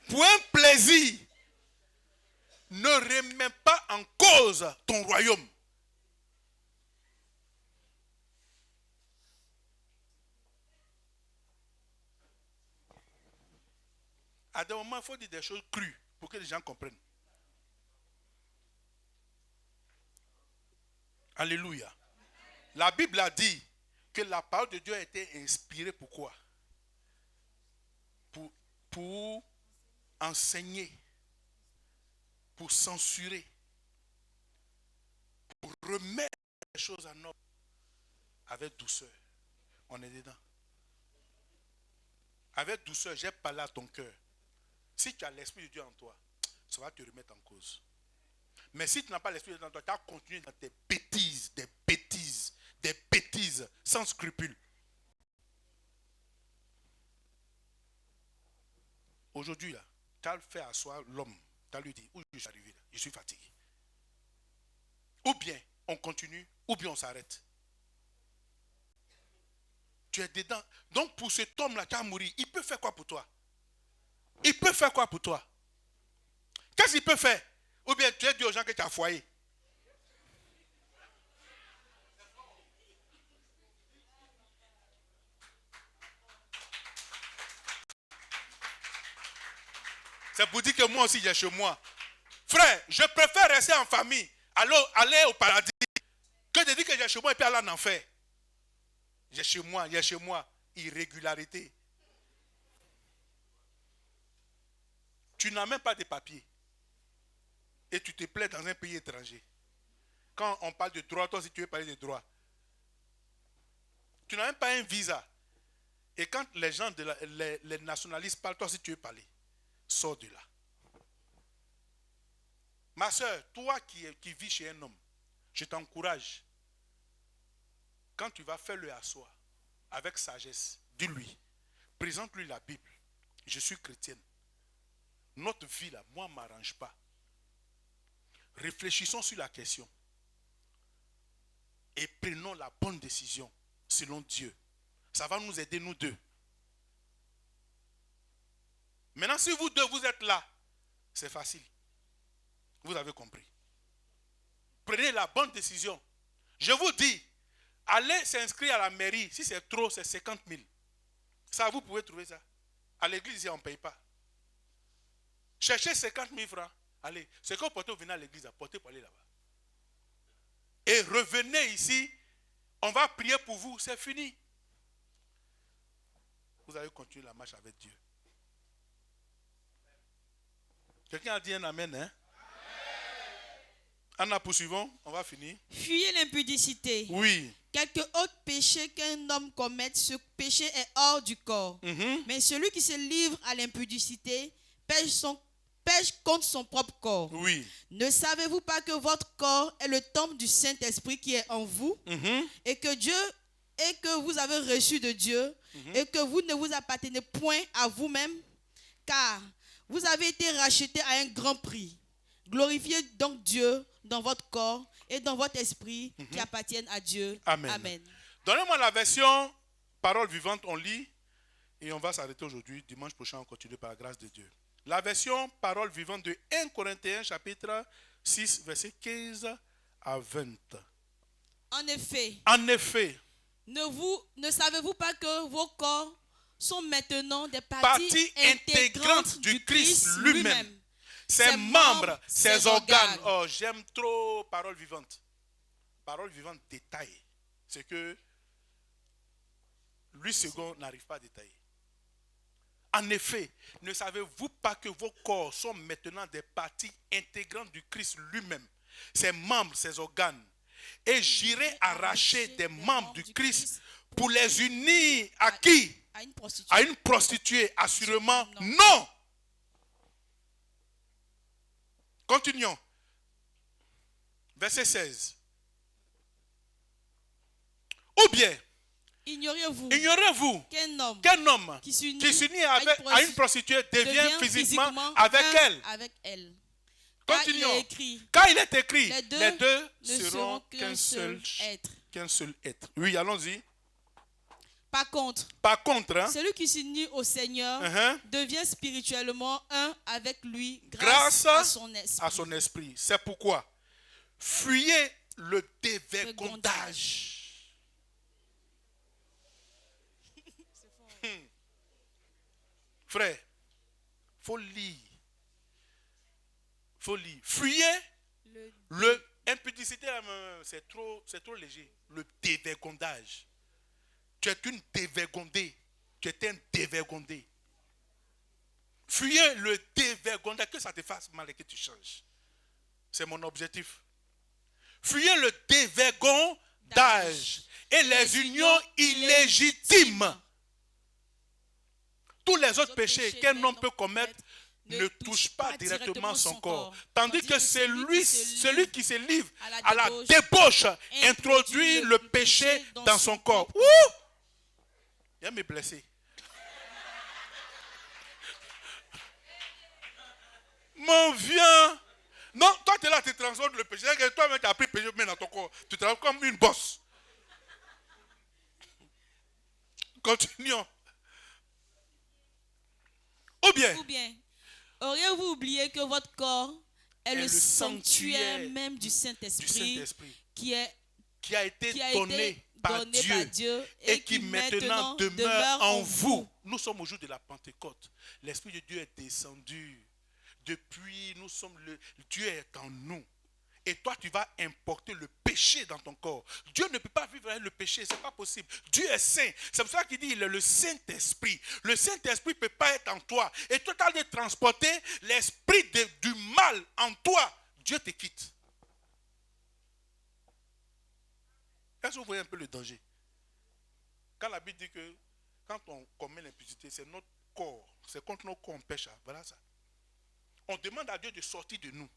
Pour un plaisir. Ne remets pas en cause ton royaume. À des moments, il faut dire des choses crues pour que les gens comprennent. Alléluia. La Bible a dit que la parole de Dieu a été inspirée pour quoi? Pour enseigner, pour censurer, pour remettre les choses en ordre avec douceur. On est dedans. Avec douceur, j'ai parlé à ton cœur. Si tu as l'Esprit de Dieu en toi, ça va te remettre en cause. Mais si tu n'as pas l'Esprit de Dieu en toi, tu vas continuer dans tes bêtises, des bêtises, sans scrupules. Aujourd'hui, là, tu as fait asseoir l'homme. Tu as lui dit, où je suis arrivé là, je suis fatigué. Ou bien on continue, ou bien on s'arrête. Tu es dedans. Donc pour cet homme-là qui a mouru, il peut faire quoi pour toi? Il peut faire quoi pour toi? Qu'est-ce qu'il peut faire? Ou bien tu es dit aux gens que tu as foyer. C'est pour dire que moi aussi j'ai chez moi. Frère, je préfère rester en famille, aller au paradis, que de dire que j'ai chez moi et puis aller en enfer. J'ai chez moi, irrégularité. Tu n'as même pas de papiers. Et tu te plais dans un pays étranger. Quand on parle de droit, toi si tu veux parler de droit. Tu n'as même pas un visa. Et quand les gens, les nationalistes parlent, toi si tu veux parler, sors de là. Ma soeur, toi qui vis chez un homme, je t'encourage. Quand tu vas faire le asseoir avec sagesse, dis-lui, présente-lui la Bible. Je suis chrétienne. Notre vie là, moi, ne m'arrange pas. Réfléchissons sur la question. Et prenons la bonne décision selon Dieu. Ça va nous aider, nous deux. Maintenant, si vous deux, vous êtes là, c'est facile. Vous avez compris. Prenez la bonne décision. Je vous dis, allez s'inscrire à la mairie. Si c'est trop, c'est 50 000. Ça, vous pouvez trouver ça. À l'église, ici, on ne paye pas. Cherchez 50 000 francs. Allez, ce que vous portez, vous venez à l'église, portez pour aller là-bas. Et revenez ici. On va prier pour vous. C'est fini. Vous allez continuer la marche avec Dieu. Quelqu'un a dit un amen, hein? Anna, poursuivons, on va finir. Fuyez l'impudicité. Oui. Quelque autre péché qu'un homme commette, ce péché est hors du corps. Mais celui qui se livre à l'impudicité pêche contre son propre corps. Oui. Ne savez-vous pas que votre corps est le temple du Saint-Esprit qui est en vous et que Dieu et que vous avez reçu de Dieu et que vous ne vous appartenez point à vous-même, car vous avez été rachetés à un grand prix. Glorifiez donc Dieu dans votre corps et dans votre esprit qui appartiennent à Dieu. Amen. Amen. Donnez-moi la version Parole vivante, on lit et on va s'arrêter aujourd'hui. Dimanche prochain, on continue par la grâce de Dieu. La version Parole vivante de 1 Corinthiens chapitre 6, verset 15 à 20. En effet, ne savez-vous pas que vos corps sont maintenant des parties intégrantes du Christ lui-même? Ses membres, ses organes. Oh, j'aime trop Parole vivante. Parole vivante détaille. C'est que lui second n'arrive pas à détailler. En effet, ne savez-vous pas que vos corps sont maintenant des parties intégrantes du Christ lui-même, ses membres, ses organes, et j'irai arracher des membres du Christ pour les unir à qui? À une prostituée, assurément non. Continuons. Verset 16. Ou bien, ignorez-vous qu'un homme qui s'unit à une prostituée devient physiquement avec elle. Continuons. Car il est écrit, les deux ne seront qu'un seul être. Oui, allons-y. Par contre, celui qui s'unit au Seigneur devient spirituellement un avec lui grâce à son esprit. C'est pourquoi fuyez le dévergondage. Frère, faut lire. Fuyez impudicité, c'est trop léger. Le dévergondage. Tu es une dévergondée. Tu es un dévergondé. Fuyez le dévergondage. Que ça te fasse mal et que tu changes. C'est mon objectif. Fuyez le dévergondage et les unions illégitimes. Tous les autres péchés qu'un homme peut commettre ne touchent pas directement son corps. Tandis que celui qui se livre à la débauche introduit le péché dans son corps. Ouh! Il va me blesser. Mon vieux. Non, toi tu es là, tu transformes le péché. Toi-même tu as pris le péché dans ton corps. Tu te rends comme une bosse. Continuons. Ou bien, auriez-vous oublié que votre corps est le sanctuaire même du Saint-Esprit qui a été donné par Dieu et qui maintenant demeure en vous? Nous sommes au jour de la Pentecôte. L'Esprit de Dieu est descendu. Depuis, Dieu est en nous. Et toi, tu vas importer le péché dans ton corps. Dieu ne peut pas vivre avec le péché, ce n'est pas possible. Dieu est saint. C'est pour ça qu'il dit, il est le Saint-Esprit. Le Saint-Esprit ne peut pas être en toi. Et toi, tu as de transporter l'esprit du mal en toi. Dieu te quitte. Est-ce que vous voyez un peu le danger? Quand la Bible dit que quand on commet l'impudicité, c'est notre corps. C'est contre notre corps qu'on pêche. Voilà ça. On demande à Dieu de sortir de nous.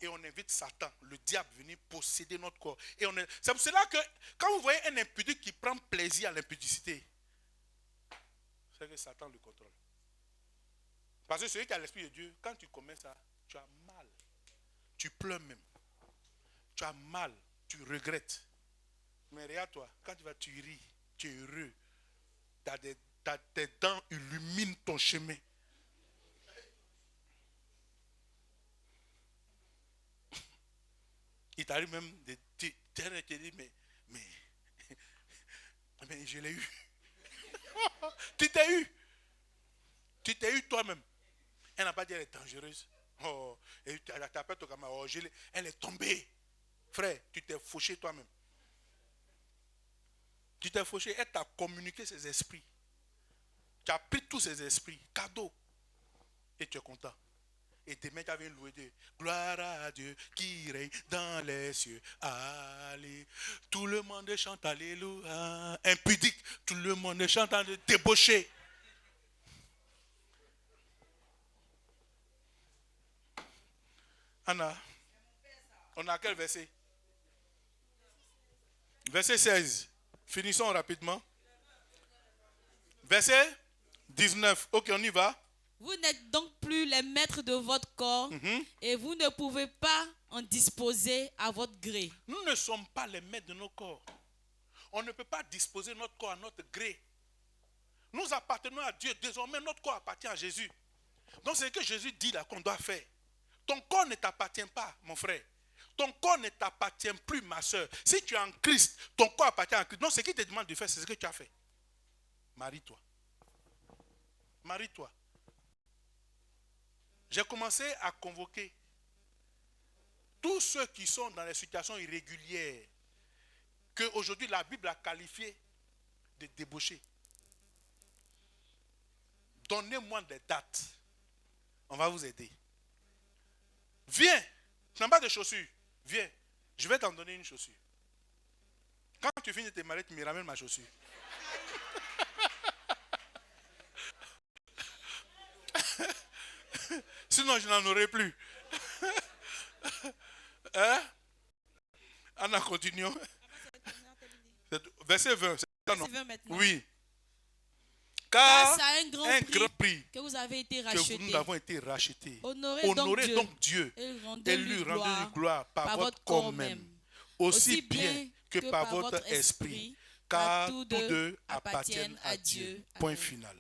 Et on invite Satan, le diable, à venir posséder notre corps. C'est pour cela que quand vous voyez un impudique qui prend plaisir à l'impudicité, c'est que Satan le contrôle. Parce que celui qui a l'esprit de Dieu, quand tu commets ça, tu as mal. Tu pleures même. Tu as mal. Tu regrettes. Mais regarde-toi, quand tu ris, tu es heureux. Tes dents illuminent ton chemin. Il t'arrive même de te dire, mais je l'ai eu. Tu t'es eu toi-même. Elle n'a pas dit qu'elle est dangereuse. Oh, et tu appelles ton camarade, oh, elle est tombée. Frère, tu t'es fauché toi-même. Tu t'es fauché, elle t'a communiqué ses esprits. Tu as pris tous ses esprits, cadeau. Et tu es content. Et demain, tu avais loué Dieu. Gloire à Dieu qui règne dans les cieux. Allez. Tout le monde chante Alléluia. Impudique. Tout le monde chante débauché. Anna, on a quel verset? Verset 16. Finissons rapidement. Verset 19. Ok, on y va. Vous n'êtes donc plus les maîtres de votre corps et vous ne pouvez pas en disposer à votre gré. Nous ne sommes pas les maîtres de nos corps. On ne peut pas disposer notre corps à notre gré. Nous appartenons à Dieu. Désormais, notre corps appartient à Jésus. Donc, c'est ce que Jésus dit là qu'on doit faire. Ton corps ne t'appartient pas, mon frère. Ton corps ne t'appartient plus, ma soeur. Si tu es en Christ, ton corps appartient à Christ. Donc, ce qu'il te demande de faire, c'est ce que tu as fait. Marie-toi. Marie-toi. J'ai commencé à convoquer tous ceux qui sont dans les situations irrégulières qu'aujourd'hui la Bible a qualifié de débauchés. Donnez-moi des dates. On va vous aider. Viens. Tu n'as pas de chaussures. Viens. Je vais t'en donner une chaussure. Quand tu finis de te marier, tu me ramènes ma chaussure. Sinon, je n'en aurai plus. Hein? Anna, continuons. Verset 20. Verset 20 maintenant. Oui. Car c'est un grand prix que vous avez été rachetés. Que nous avons été rachetés. Honorez donc Dieu et lui rendez gloire par votre corps même, aussi bien que par votre esprit, car tous deux appartiennent à Dieu. Point final.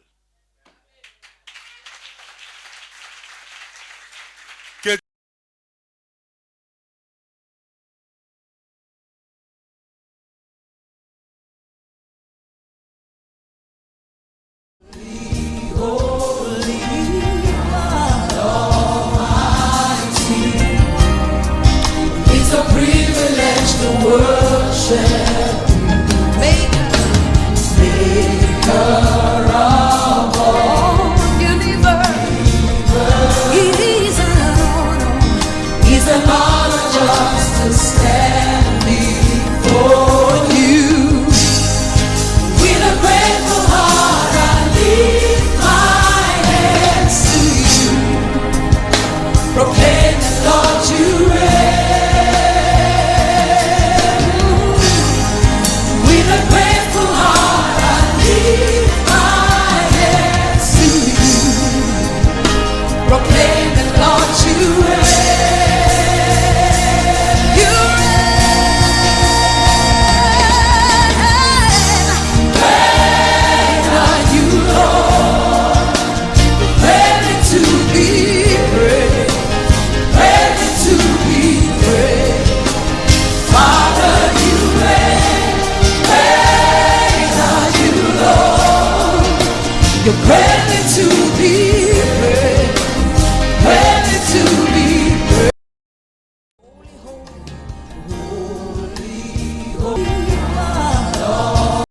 Your prayer.